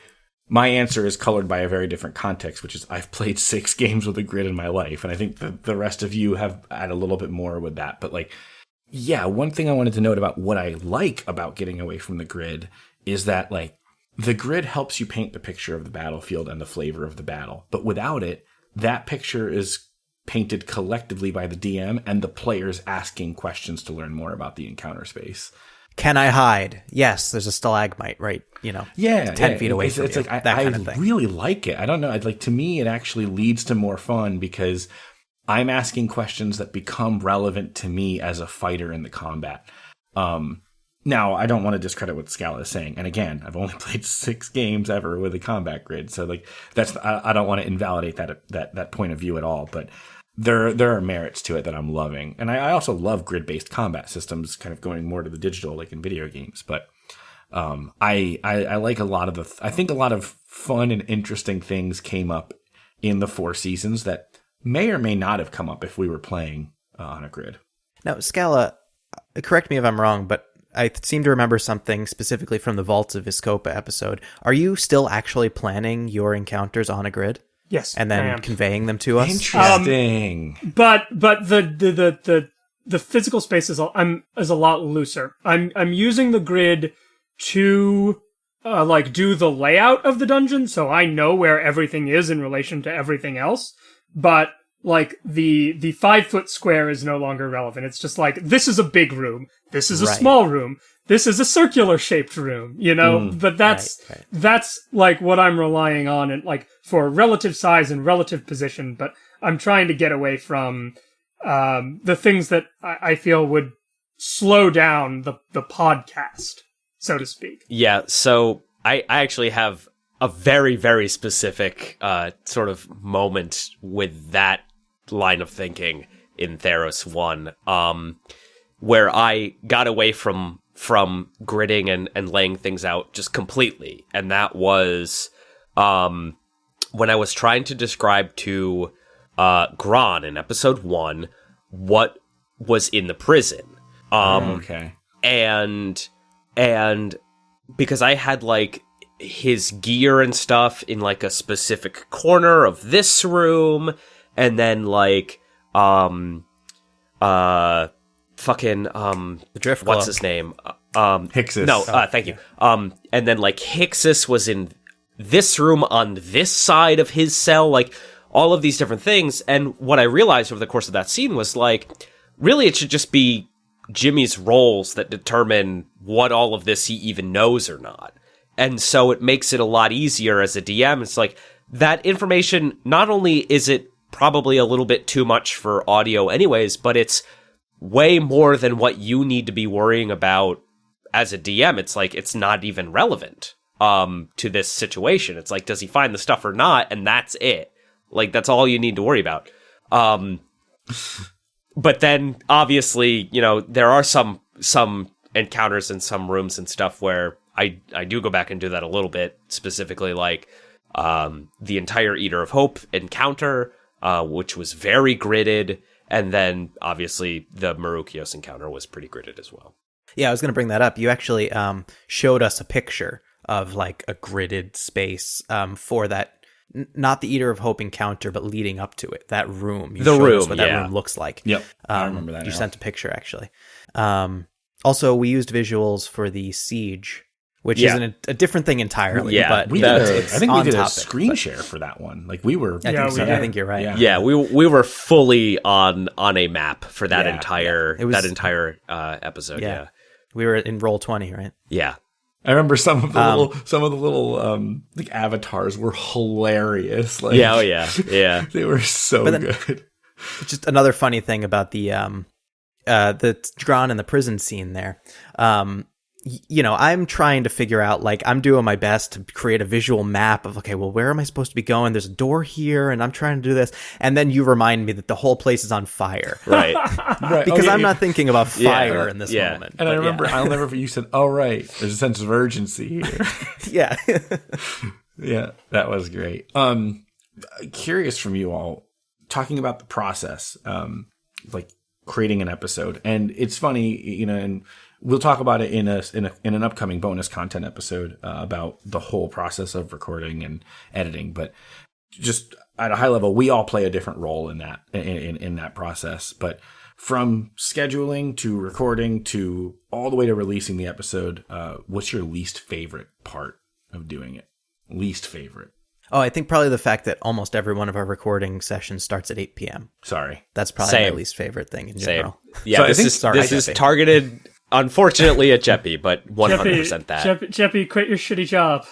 answer is colored by a very different context, which is I've played 6 games with a grid in my life, and I think the rest of you have had a little bit more with that. But one thing I wanted to note about what I like about getting away from the grid is that the grid helps you paint the picture of the battlefield and the flavor of the battle, but without it, that picture is painted collectively by the DM and the players asking questions to learn more about the encounter space. Can I hide? Yes, there's a stalagmite, right? 10 feet away from you. That kind of thing. I really like it. I don't know. To me, it actually leads to more fun because I'm asking questions that become relevant to me as a fighter in the combat. Now, I don't want to discredit what Scala is saying. And again, I've only played 6 games ever with a combat grid. So that's, I don't want to invalidate that point of view at all. But there are merits to it that I'm loving. And I also love grid-based combat systems, kind of going more to the digital, like in video games. But I like a lot of I think a lot of fun and interesting things came up in the Four Seasons that may or may not have come up if we were playing on a grid. Now, Scala, correct me if I'm wrong, but I seem to remember something specifically from the Vaults of Viscopa episode. Are you still actually planning your encounters on a grid? Yes, and then conveying them to us. Interesting. But the physical space is a lot looser. I'm using the grid to do the layout of the dungeon, so I know where everything is in relation to everything else. But like the 5-foot square is no longer relevant. It's just like, this is a big room. This is a small room. This is a circular shaped room, you know, but that's like what I'm relying on, and like for relative size and relative position. But I'm trying to get away from, the things that I feel would slow down the podcast, so to speak. Yeah. So I actually have a very, very specific, sort of moment with that line of thinking in Theros 1, where I got away from gridding and laying things out just completely. And that was when I was trying to describe to Gron in episode 1 what was in the prison. Okay. And because I had like his gear and stuff in like a specific corner of this room, and then like fucking the Drift what's Club. his name? Hixus. No, thank you. And then like Hixus was in this room on this side of his cell, like all of these different things. And what I realized over the course of that scene was like, really it should just be Jimmy's roles that determine what all of this he even knows or not. And so it makes it a lot easier as a DM. It's like, that information, not only is it probably a little bit too much for audio anyways, but it's way more than what you need to be worrying about as a DM. It's like, it's not even relevant to this situation. It's like, does he find the stuff or not? And that's it. Like, that's all you need to worry about. But then, obviously, you know, there are some encounters in some rooms and stuff where I do go back and do that a little bit, specifically like the entire Eater of Hope encounter, which was very gridded, and then obviously the Marukios encounter was pretty gridded as well. Yeah, I was going to bring that up. You actually showed us a picture of like a gridded space for that, not the Eater of Hope encounter, but leading up to it, that room. You showed us what that room looks like. Yep, I remember that. You sent a picture, actually. Also, we used visuals for the Siege, which is a different thing entirely. Yeah, but I think we did a topic, screen share for that one. Like we were. I think you're right. Yeah, we were fully on a map for that entire episode. Yeah, we were in Roll20, right? Yeah. I remember some of the little like avatars were hilarious. Like, yeah, they were so good. Just another funny thing about the Dron in the prison scene there. You know, I'm trying to figure out, like, I'm doing my best to create a visual map of, okay, well, where am I supposed to be going? There's a door here, and I'm trying to do this. And then you remind me that the whole place is on fire. Right. Right. Because I'm not thinking about fire in this moment. And I remember, I'll never forget, you said, oh, right, there's a sense of urgency here. Yeah. Yeah, that was great. Curious from you all, talking about the process, like creating an episode. And it's funny, you know, and we'll talk about it in an upcoming bonus content episode about the whole process of recording and editing. But just at a high level, we all play a different role in that in that process. But from scheduling to recording to all the way to releasing the episode, what's your least favorite part of doing it? Least favorite? Oh, I think probably the fact that almost every one of our recording sessions starts at 8 p.m. Sorry. That's probably my least favorite thing in general. Yeah, so this is targeted, unfortunately, at Jeppy, but 100% that. Jeppy, quit your shitty job.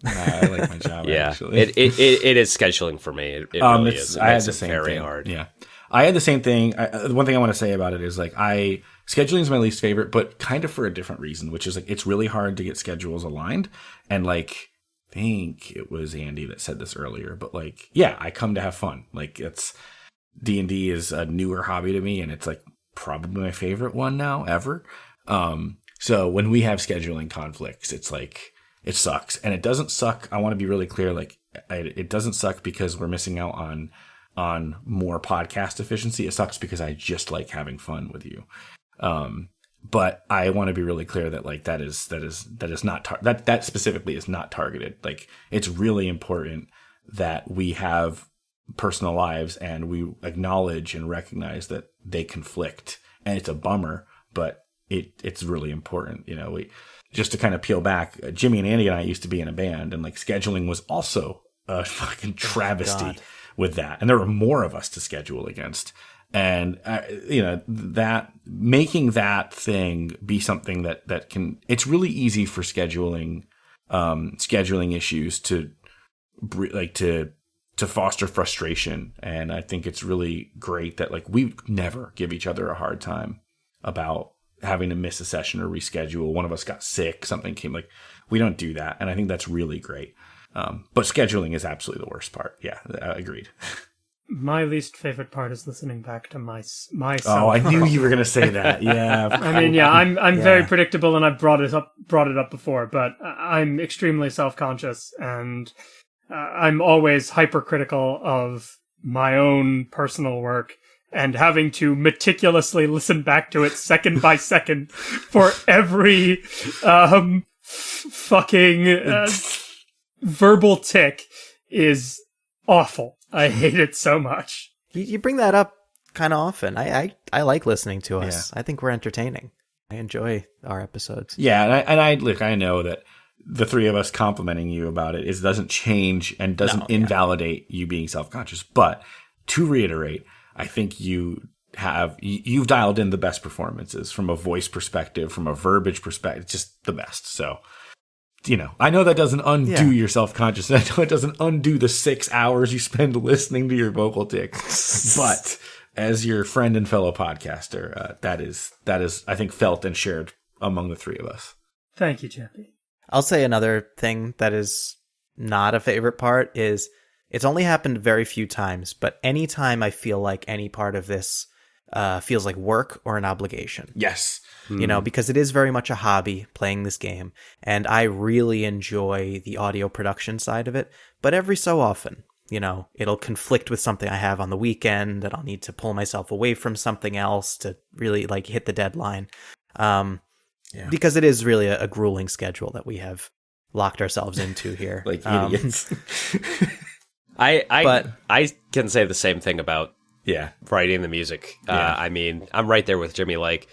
I like my job, actually. It is scheduling for me. It really is. I had the same very thing. hard. Yeah. I had the same thing. One thing I want to say about it is, like, scheduling is my least favorite, but kind of for a different reason, which is, like, it's really hard to get schedules aligned. And, like, I think it was Andy that said this earlier, but, like, yeah, I come to have fun. Like, D&D is a newer hobby to me, and it's like probably my favorite one now ever. So when we have scheduling conflicts, it's like, it sucks. And it doesn't suck. I want to be really clear. Like, it doesn't suck because we're missing out on more podcast efficiency. It sucks because I just like having fun with you. But I want to be really clear that like, that is not, that specifically is not targeted. Like, it's really important that we have personal lives and we acknowledge and recognize that they conflict, and it's a bummer, but it's really important. You know, just to kind of peel back, Jimmy and Andy and I used to be in a band, and like scheduling was also a fucking travesty with that. And there were more of us to schedule against. And, you know, that making that thing be something that can, it's really easy for scheduling issues to foster frustration. And I think it's really great that like we never give each other a hard time about having to miss a session or reschedule. One of us got sick, something came, like, we don't do that. And I think that's really great. But scheduling is absolutely the worst part. Yeah, agreed. My least favorite part is listening back to myself. Oh, I knew you were going to say that. Yeah. I mean, yeah, I'm very predictable, and I've brought it up before, but I'm extremely self-conscious, and I'm always hypercritical of my own personal work, and having to meticulously listen back to it second by second for every fucking verbal tick is awful. I hate it so much. You bring that up kind of often. I like listening to us. Yeah. I think we're entertaining. I enjoy our episodes. Yeah, and I know that the three of us complimenting you about it doesn't change and doesn't invalidate you being self-conscious. But to reiterate, I think you've dialed in the best performances from a voice perspective, from a verbiage perspective, just the best. So, you know, I know that doesn't undo your self-consciousness. I know it doesn't undo the 6 hours you spend listening to your vocal tics. But as your friend and fellow podcaster, that is, I think, felt and shared among the three of us. Thank you, Chappie. I'll say another thing that is not a favorite part is it's only happened very few times, but anytime I feel like any part of this feels like work or an obligation. Yes. You know, because it is very much a hobby playing this game, and I really enjoy the audio production side of it. But every so often, you know, it'll conflict with something I have on the weekend that I'll need to pull myself away from something else to really like hit the deadline. Because it is really a grueling schedule that we have locked ourselves into here. Like idiots. I can say the same thing about writing the music. I mean, I'm right there with Jimmy. Like,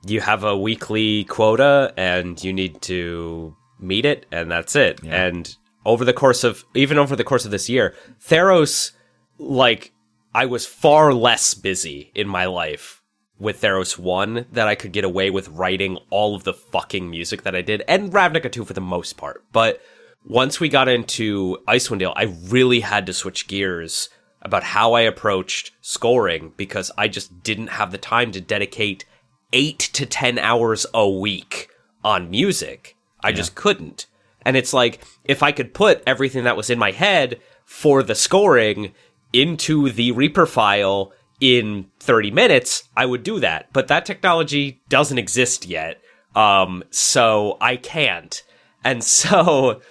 you have a weekly quota and you need to meet it, and that's it. Yeah. And over the course of this year, Theros, like, I was far less busy in my life with Theros 1 that I could get away with writing all of the fucking music that I did, and Ravnica 2 for the most part. But once we got into Icewind Dale, I really had to switch gears about how I approached scoring, because I just didn't have the time to dedicate 8 to 10 hours a week on music. I just couldn't. And it's like, if I could put everything that was in my head for the scoring into the Reaper file in 30 minutes, I would do that. But that technology doesn't exist yet. So I can't. And so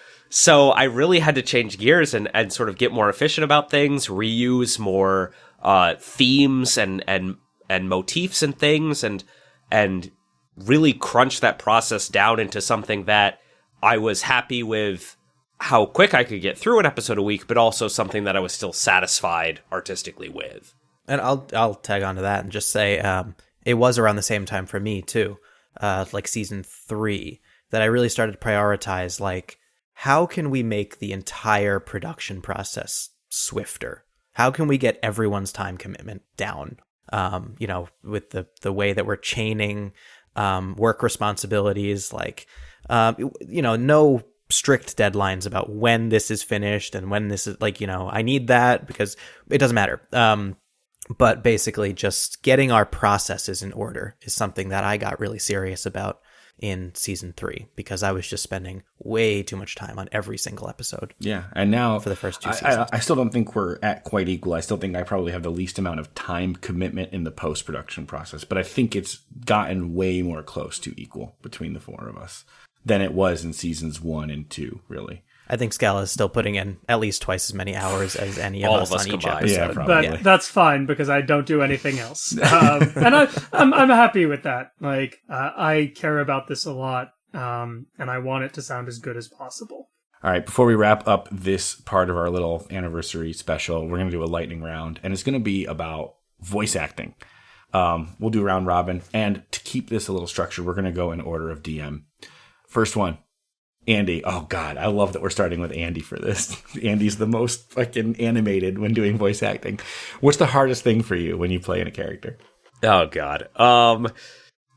I really had to change gears and sort of get more efficient about things, reuse more themes and motifs and things, and really crunch that process down into something that I was happy with how quick I could get through an episode a week, but also something that I was still satisfied artistically with. And I'll tag onto that and just say it was around the same time for me too, like season 3, that I really started to prioritize, like, how can we make the entire production process swifter? How can we get everyone's time commitment down? You know, with the way that we're chaining work responsibilities, like, you know, no strict deadlines about when this is finished and when this is, like, you know, I need that because it doesn't matter. But basically just getting our processes in order is something that I got really serious about in season 3 because I was just spending way too much time on every single episode. Yeah, and now for the first 2 seasons. I still don't think we're at quite equal. I still think I probably have the least amount of time commitment in the post-production process, but I think it's gotten way more close to equal between the 4 of us than it was in seasons 1 and 2, really. I think Scala is still putting in at least twice as many hours as any of All us of us on each combined. episode. Yeah, probably. But that's fine because I don't do anything else, and I'm happy with that. Like I care about this a lot, and I want it to sound as good as possible. All right, before we wrap up this part of our little anniversary special, we're going to do a lightning round, and it's going to be about voice acting. We'll do round robin, and to keep this a little structured, we're going to go in order of DM. First one. Andy. Oh, God. I love that we're starting with Andy for this. Andy's the most fucking animated when doing voice acting. What's the hardest thing for you when you play in a character? Oh, God.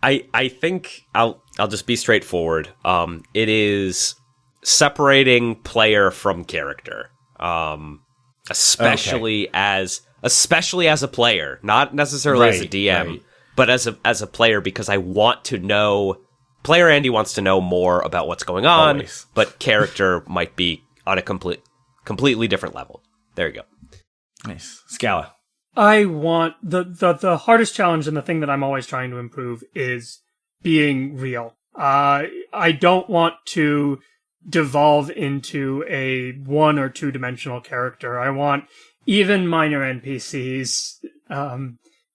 I think I'll just be straightforward. It is separating player from character. Especially as a player, not necessarily as a DM, but as a player, because I want to know. Player Andy wants to know more about what's going on, Always. But character might be on a completely different level. There you go. Nice. Scala. I want the hardest challenge and the thing that I'm always trying to improve is being real. I don't want to devolve into a 1 or 2 dimensional character. I want even minor NPCs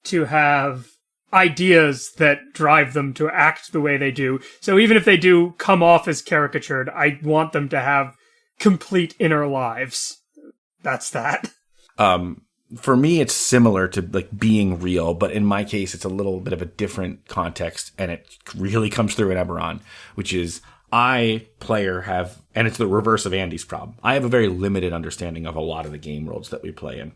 to have ideas that drive them to act the way they do. So even if they do come off as caricatured, I want them to have complete inner lives. That's that. For me, it's similar to like being real, but in my case, it's a little bit of a different context, and it really comes through in Eberron, which is player have, and it's the reverse of Andy's problem. I have a very limited understanding of a lot of the game worlds that we play in,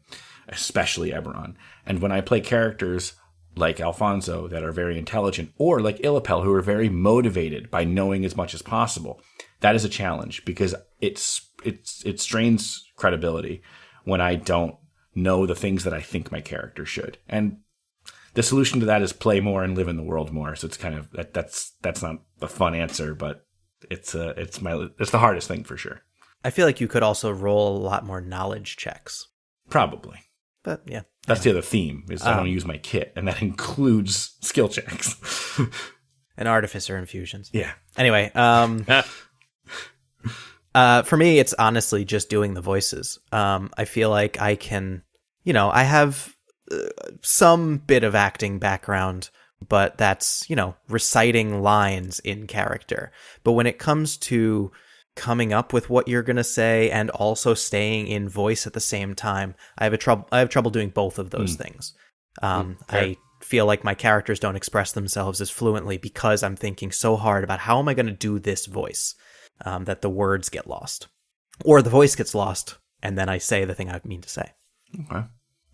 especially Eberron. And when I play characters like Alfonso that are very intelligent, or like Illipel who are very motivated by knowing as much as possible, that is a challenge because it strains credibility when I don't know the things that I think my character should. And the solution to that is play more and live in the world more. So it's kind of that's not a fun answer, but it's the hardest thing for sure. I feel like you could also roll a lot more knowledge checks. Probably. But yeah. That's the other theme, is I don't use my kit, and that includes skill checks. And artificer infusions. Yeah. Anyway, for me, it's honestly just doing the voices. I feel like I can, I have some bit of acting background, but that's, reciting lines in character. But when it comes to coming up with what you're going to say and also staying in voice at the same time, I have trouble doing both of those things. I feel like my characters don't express themselves as fluently because I'm thinking so hard about how am I going to do this voice, that the words get lost or the voice gets lost and then I say the thing I mean to say. Okay.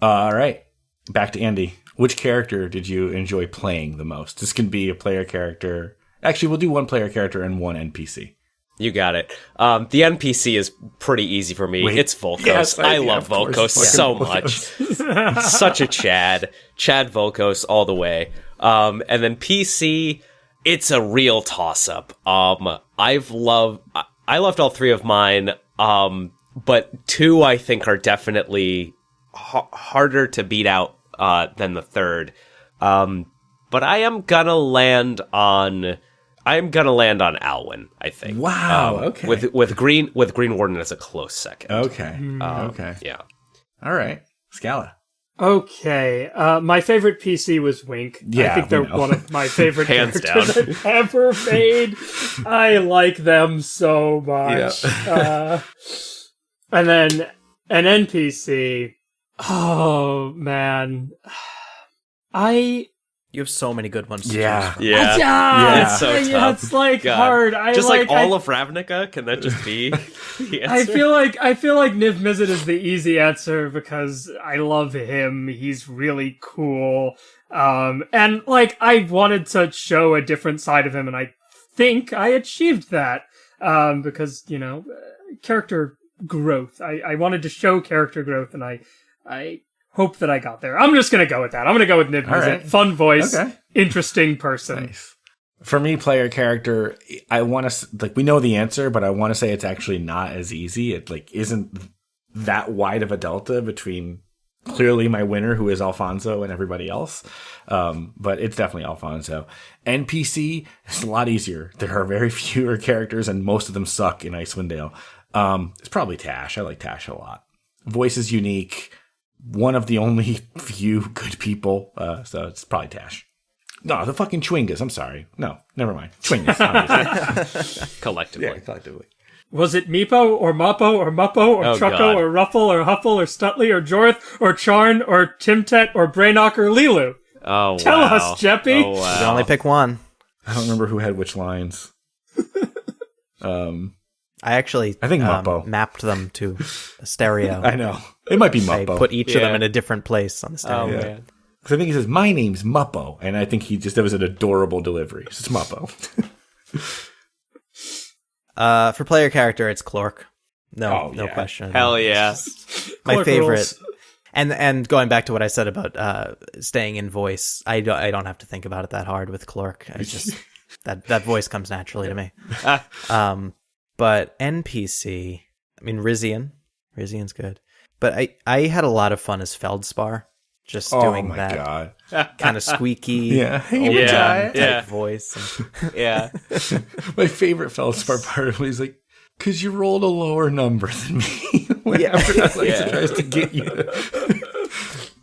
All right. Back to Andy. Which character did you enjoy playing the most? This can be a player character. Actually, we'll do one player character and one NPC. You got it. The NPC is pretty easy for me. Wait. It's Volkos. Yes, I love Volkos so much. Such a Chad Volkos all the way. And then PC, it's a real toss-up. I loved all 3 of mine, but 2 I think are definitely harder to beat out than the 3rd. But I am gonna land on Alwyn, I think. Wow. Okay. With Green Warden as a close second. Okay. Okay. Yeah. All right. Scala. Okay. My favorite PC was Wink. Yeah, I think they're we know. one of my favorite Hands characters down. I've ever made. I like them so much. And then an NPC. Oh, man. You have so many good ones to choose Yeah. from. Yeah. Yeah, It's so tough. It's like God. hard. Just like all of Ravnica, can that just be the answer? I feel like Niv Mizzet is the easy answer because I love him. He's really cool. And like I wanted to show a different side of him, and I think I achieved that. Because, character growth. I wanted to show character growth, and I hope that I got there. I'm just gonna go with that. I'm gonna go with Niv Mizzet. right. Fun voice, Okay. interesting person. Nice. For me, player character, I want to, like, we know the answer, but I want to say it's actually not as easy. It, like, isn't that wide of a delta between clearly my winner, who is Alfonso, and everybody else. But it's definitely Alfonso. NPC is a lot easier. There are very fewer characters, and most of them suck in Icewind Dale. It's probably Tash. I like Tash a lot. Voice is unique. One of the only few good people. So it's probably Tash. No, the fucking Chwingas. I'm sorry. No, never mind. Chwingas. Collectively. Yeah, collectively. Was it Meepo or Moppo or Muppo or Trucko God. or Ruffle or Huffle or Stutley or Jorth or Charn or Timtet or Brainock or Lilu? Oh, Tell wow. us, Jeppy. Oh, You wow. can only pick one. I don't remember who had which lines. I actually I think Muppo. mapped them to a stereo. I know. It might be I Muppo. put each of them Yeah. in a different place on the Oh, stereo. man. Because I think he says, my name's Muppo. And I think that was an adorable delivery. So it's Muppo. For player character, it's Clork. No, Oh, no yeah. question. Hell yeah. My Clork favorite. rules. And going back to what I said about staying in voice, I don't have to think about it that hard with Clork. I just that voice comes naturally to me. But NPC, I mean Rizian's good. But I had a lot my as Feldspar, just doing that God. kind of squeaky, Yeah. Hey, old yeah, type yeah. voice. Yeah. My favorite Feldspar part was like, because you rolled a lower number than me. Whenever Alexa tries to get you.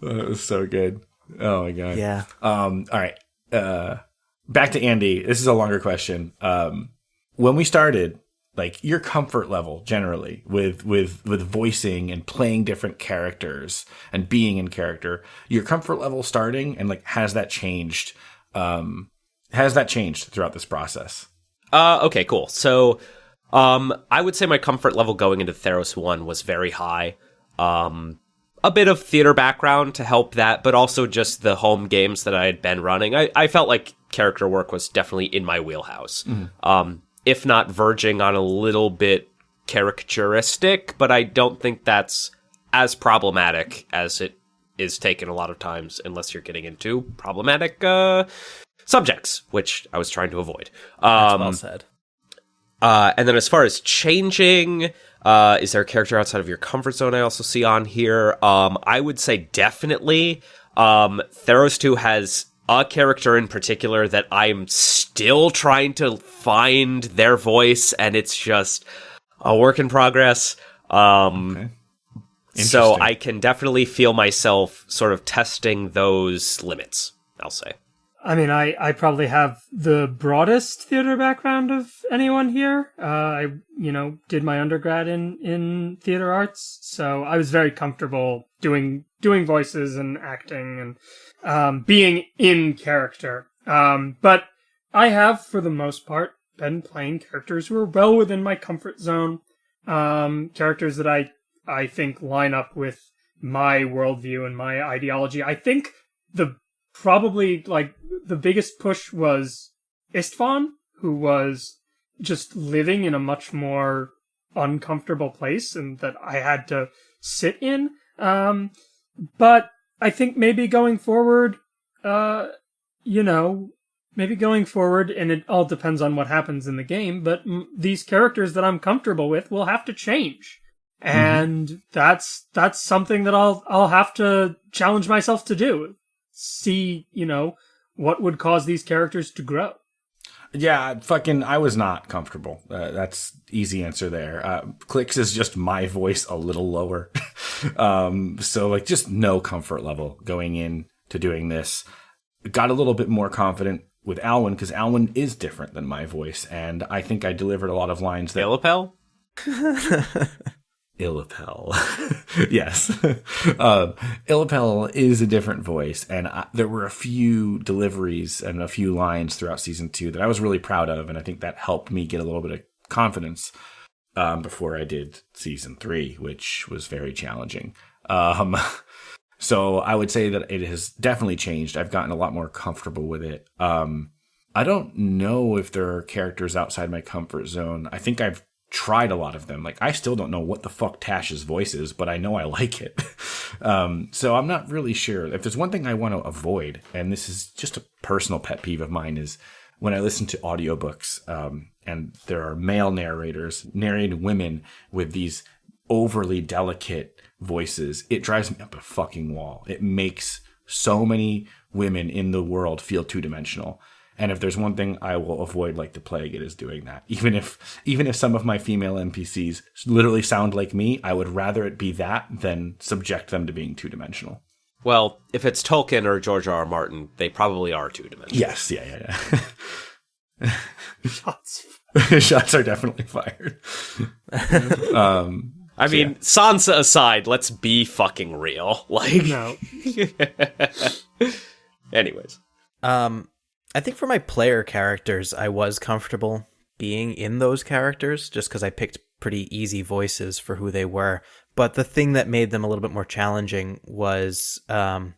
Oh, it was so good. Oh my God. Yeah. All right. Back to Andy. This is a longer question. When we started, like, your comfort level generally with voicing and playing different characters and being in character, your comfort level starting, and like, has that changed? Has that changed throughout this process? Okay, cool. So, I would say my comfort level going into Theros 1 was very high. A bit of theater background to help that, but also just the home games that I had been running. I felt like character work was definitely in my wheelhouse. If not verging on a little bit caricaturistic, but I don't think that's as problematic as it is taken a lot of times, unless you're getting into problematic subjects, which I was trying to avoid. That's well said. And then as far as changing, is there a character outside of your comfort zone I also see on here? I would say definitely. Theros 2 has a character in particular that I'm still trying to find their voice, and it's just a work in progress. Okay. So I can definitely feel myself sort of testing those limits, I'll say. I mean, I probably have the broadest theater background of anyone here. I did my undergrad in theater arts, so I was very comfortable doing voices and acting and being in character. But I have, for the most part, been playing characters who are well within my comfort zone. Characters that I think line up with my worldview and my ideology. I think probably the biggest push was Istvan, who was just living in a much more uncomfortable place and that I had to sit in. But I think maybe going forward, maybe going forward, and it all depends on what happens in the game, but these characters that I'm comfortable with will have to change. And that's something that I'll have to challenge myself to do. See, what would cause these characters to grow. Yeah, I was not comfortable. That's easy answer there. Clicks is just my voice a little lower. So like just no comfort level going in to doing this. Got a little bit more confident with Alwyn because Alwyn is different than my voice. And I think I delivered a lot of lines that... Illipel? Illipel. Yes. Illipel is a different voice. And there were a few deliveries and a few lines throughout season 2 that I was really proud of. And I think that helped me get a little bit of confidence before I did season 3, which was very challenging. So I would say that it has definitely changed. I've gotten a lot more comfortable with it. I don't know if there are characters outside my comfort zone. I think I've tried a lot of them. Like, I still don't know what the fuck Tash's voice is, but I know I like it. So I'm not really sure. If there's one thing I want to avoid, and this is just a personal pet peeve of mine, is when I listen to audiobooks, and there are male narrators narrating women with these overly delicate voices, it drives me up a fucking wall. It makes so many women in the world feel two-dimensional. And if there's one thing I will avoid like the plague, it is doing that. Even if some of my female NPCs literally sound like me, I would rather it be that than subject them to being two-dimensional. Well, if it's Tolkien or George R. R. Martin, they probably are two-dimensional. Yes, yeah. Shots. Shots are definitely fired. I mean, Sansa aside, let's be fucking real. Like, No. Anyways. I think for my player characters, I was comfortable being in those characters just because I picked pretty easy voices for who they were. But the thing that made them a little bit more challenging was, when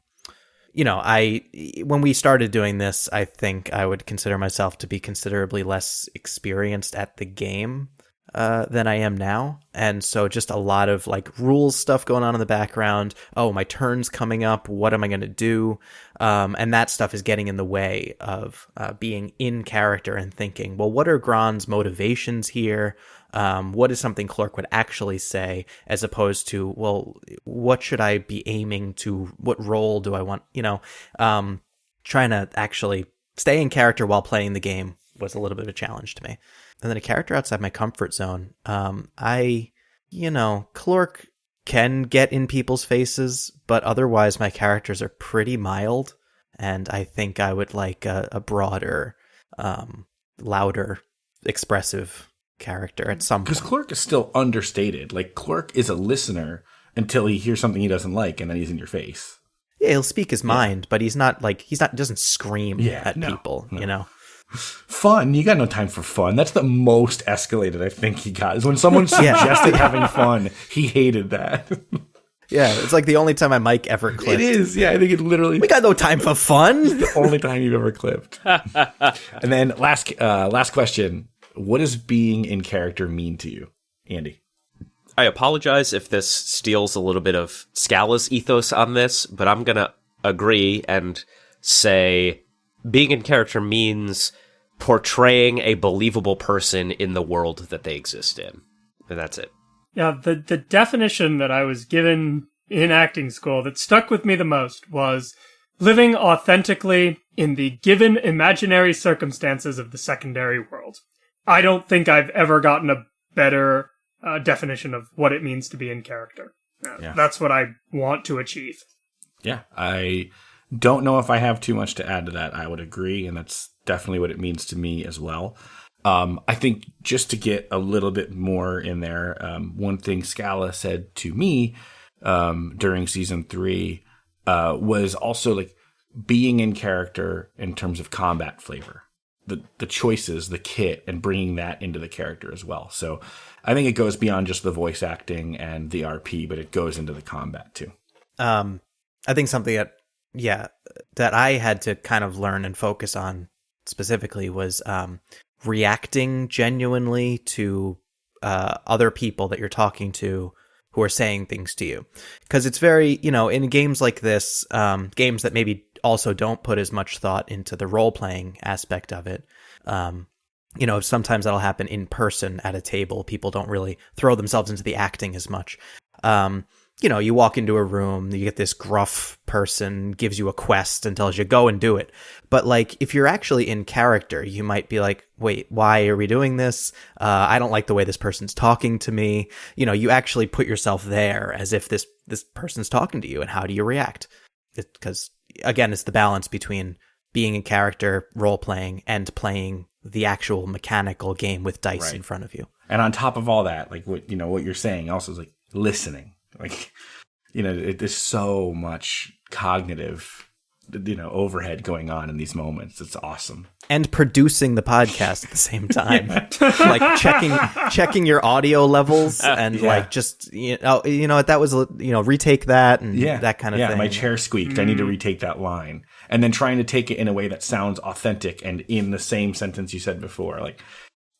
we started doing this, I think I would consider myself to be considerably less experienced at the game than I am now. And so just a lot of like rules stuff going on in the background. Oh, my turn's coming up. What am I going to do? And that stuff is getting in the way of being in character and thinking, well, what are Gron's motivations here? What is something Clerk would actually say, as opposed to, well, what should I be aiming to? What role do I want? Trying to actually stay in character while playing the game was a little bit of a challenge to me. And then a character outside my comfort zone. Clerk can get in people's faces, but otherwise my characters are pretty mild. And I think I would like a broader, louder, expressive character at some point. Because Clerk is still understated. Like, Clerk is a listener until he hears something he doesn't like, and then he's in your face. Yeah, he'll speak his mind, but he doesn't scream at people, Fun? You got no time for fun. That's the most escalated I think he got. Is when someone suggested having fun, he hated that. Yeah, it's like the only time my mic ever clipped. It is, yeah. I think it literally... We got no time for fun! The only time you've ever clipped. And then last question. What does being in character mean to you, Andy? I apologize if this steals a little bit of Scala's ethos on this, but I'm going to agree and say being in character means portraying a believable person in the world that they exist in. And that's it. Yeah, the definition that I was given in acting school that stuck with me the most was living authentically in the given imaginary circumstances of the secondary world. I don't think I've ever gotten a better definition of what it means to be in character. That's what I want to achieve. Yeah, I don't know if I have too much to add to that. I would agree, and that's definitely what it means to me as well. I think just to get a little bit more in there, one thing Scala said to me during season 3 was also like being in character in terms of combat flavor. The choices, the kit, and bringing that into the character as well. So I think it goes beyond just the voice acting and the RP, but it goes into the combat too. I think something that I had to kind of learn and focus on specifically was reacting genuinely to other people that you're talking to who are saying things to you. Because it's very, in games like this, games that maybe also don't put as much thought into the role-playing aspect of it. Sometimes that'll happen in person at a table. People don't really throw themselves into the acting as much. You walk into a room, you get this gruff person, gives you a quest and tells you go and do it. But like, if you're actually in character, you might be like, wait, why are we doing this? I don't like the way this person's talking to me. You actually put yourself there as if this person's talking to you, and how do you react? Because again, it's the balance between being in character, role-playing, and playing the actual mechanical game with dice in front of you. And on top of all that, like what you're saying also is like listening. Like, there's so much cognitive, overhead going on in these moments. It's awesome. And producing the podcast at the same time, like checking your audio levels and like just that was retake that and that kind of thing. My chair squeaked. I need to retake that line, and then trying to take it in a way that sounds authentic and in the same sentence you said before. Like,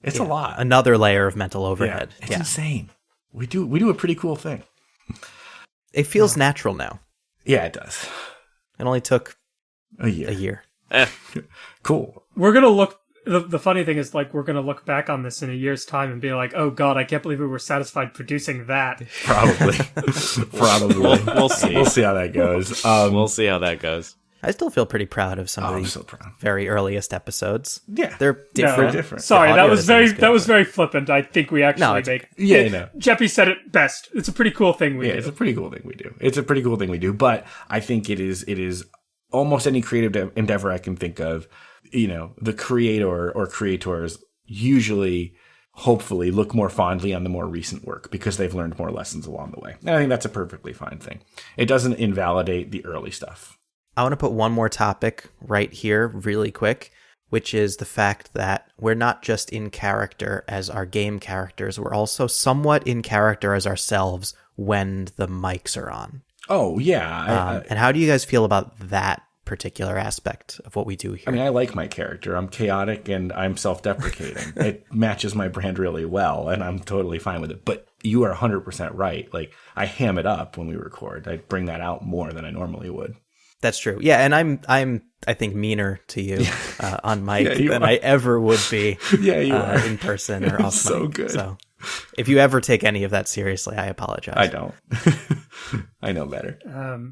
it's a lot. Another layer of mental overhead. It's insane. We do a pretty cool thing. It feels natural now. Yeah, it does. It only took a year. A year. Cool. We're going to look the funny thing is, like, we're going to look back on this in a year's time and be like, oh god, I can't believe we were satisfied producing that. Probably. We'll see. We'll see how that goes. We'll see how that goes. I still feel pretty proud of some of I'm the so proud. very earliest episodes. Yeah. They're different. No, different. Sorry, The that audio was isn't as good, that was very flippant. I think we actually No, it's make... Yeah, I know. Jeppy said it best. It's a pretty cool thing we Yeah, do. it's a pretty cool thing we do. But I think it is almost any creative endeavor I can think of, the creator or creators usually, hopefully, look more fondly on the more recent work because they've learned more lessons along the way. And I think that's a perfectly fine thing. It doesn't invalidate the early stuff. I want to put one more topic right here really quick, which is the fact that we're not just in character as our game characters, we're also somewhat in character as ourselves when the mics are on. Oh, yeah. And how do you guys feel about that particular aspect of what we do here? I mean, I like my character. I'm chaotic and I'm self-deprecating. It matches my brand really well, and I'm totally fine with it. But you are 100% right. Like, I ham it up when we record. I bring that out more than I normally would. That's true. Yeah, and I'm I think meaner to you on mic than I ever would be Yeah, you are. in person or off So mic. good. So if you ever take any of that seriously, I apologize. I don't. I know better.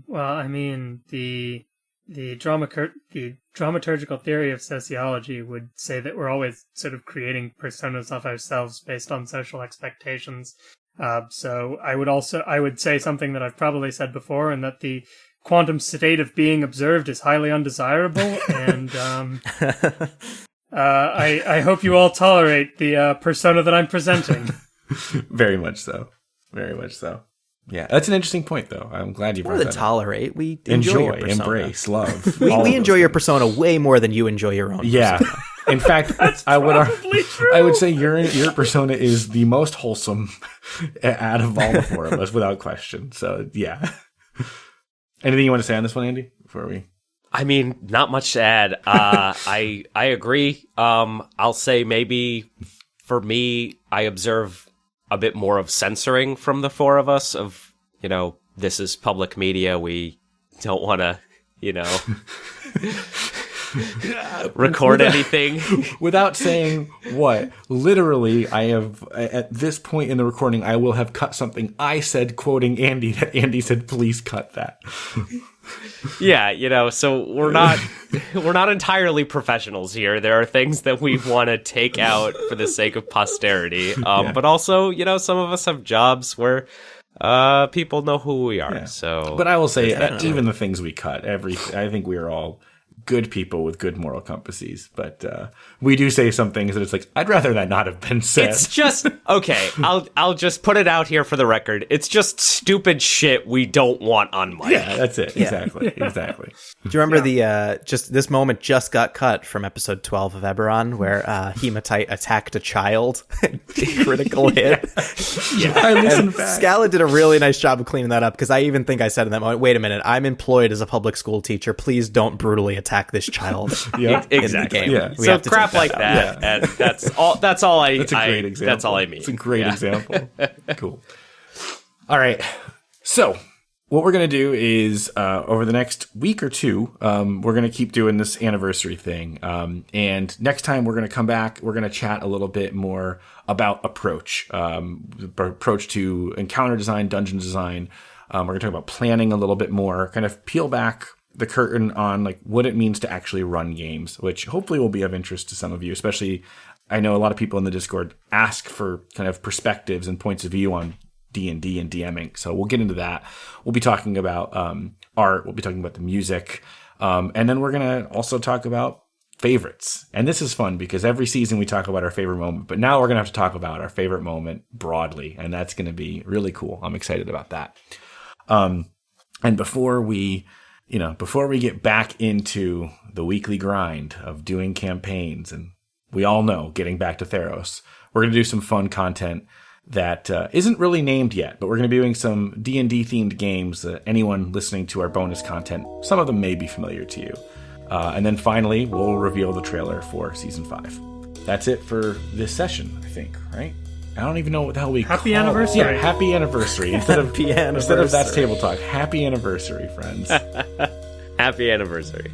Well, I mean, the dramaturgical theory of sociology would say that we're always sort of creating personas of ourselves based on social expectations. So I would say something that I've probably said before, and that the quantum state of being observed is highly undesirable, and I hope you all tolerate the persona that I'm presenting. Very much so. Very much so. Yeah, that's an interesting point, though. I'm glad you brought More that than up. tolerate, we enjoy your persona. Embrace, love. We enjoy your persona way more than you enjoy your own. Yeah. persona. In fact, I would say your persona is the most wholesome out of all the four of us, without question. So, yeah. Anything you want to say on this one, Andy? Before we... I mean, not much to add. I agree. I'll say maybe for me, I observe a bit more of censoring from the four of us of, this is public media. We don't want to, record anything. Without saying what, literally, I have, at this point in the recording, I will have cut something I said, quoting Andy, that Andy said, please cut that. Yeah, so we're not entirely professionals here. There are things that we want to take out for the sake of posterity. But also, some of us have jobs where people know who we are. Yeah. So, but I will say, even the things we cut, I think we are all good people with good moral compasses, but we do say some things that it's like, I'd rather that not have been said. It's just okay. I'll just put it out here for the record. It's just stupid shit we don't want on mic. Yeah, that's it. Exactly. Exactly. Do you remember the just this moment just got cut from episode 12 of Eberron, where Hematite attacked a child, critical hit. Yeah, I listened back. Scala did a really nice job of cleaning that up, because I even think I said in that moment, "Wait a minute, I'm employed as a public school teacher. Please don't brutally attack this child." Yeah, exactly. In the game. Yeah. We So have to crap take like out. that. Yeah. And that's all. That's all I. That's a great example. That's all I mean. It's a great example. Cool. All right. So what we're going to do is over the next week or two, we're going to keep doing this anniversary thing. And next time we're going to come back, we're going to chat a little bit more about approach to encounter design, dungeon design. We're going to talk about planning a little bit more, kind of peel back the curtain on like what it means to actually run games, which hopefully will be of interest to some of you, especially I know a lot of people in the Discord ask for kind of perspectives and points of view on D&D and DMing. So we'll get into that. We'll be talking about art. We'll be talking about the music. And then we're going to also talk about favorites. And this is fun because every season we talk about our favorite moment, but now we're going to have to talk about our favorite moment broadly. And that's going to be really cool. I'm excited about that. And before we get back into the weekly grind of doing campaigns, and we all know getting back to Theros, we're going to do some fun content that isn't really named yet, but we're going to be doing some D&D themed games that anyone listening to our bonus content, some of them may be familiar to you. And then finally, we'll reveal the trailer for Season 5. That's it for this session, I think, right? I don't even know what the hell we Happy call anniversary. Yeah, happy anniversary. Instead of That's anniversary. Table Talk. Happy anniversary, friends. Happy anniversary.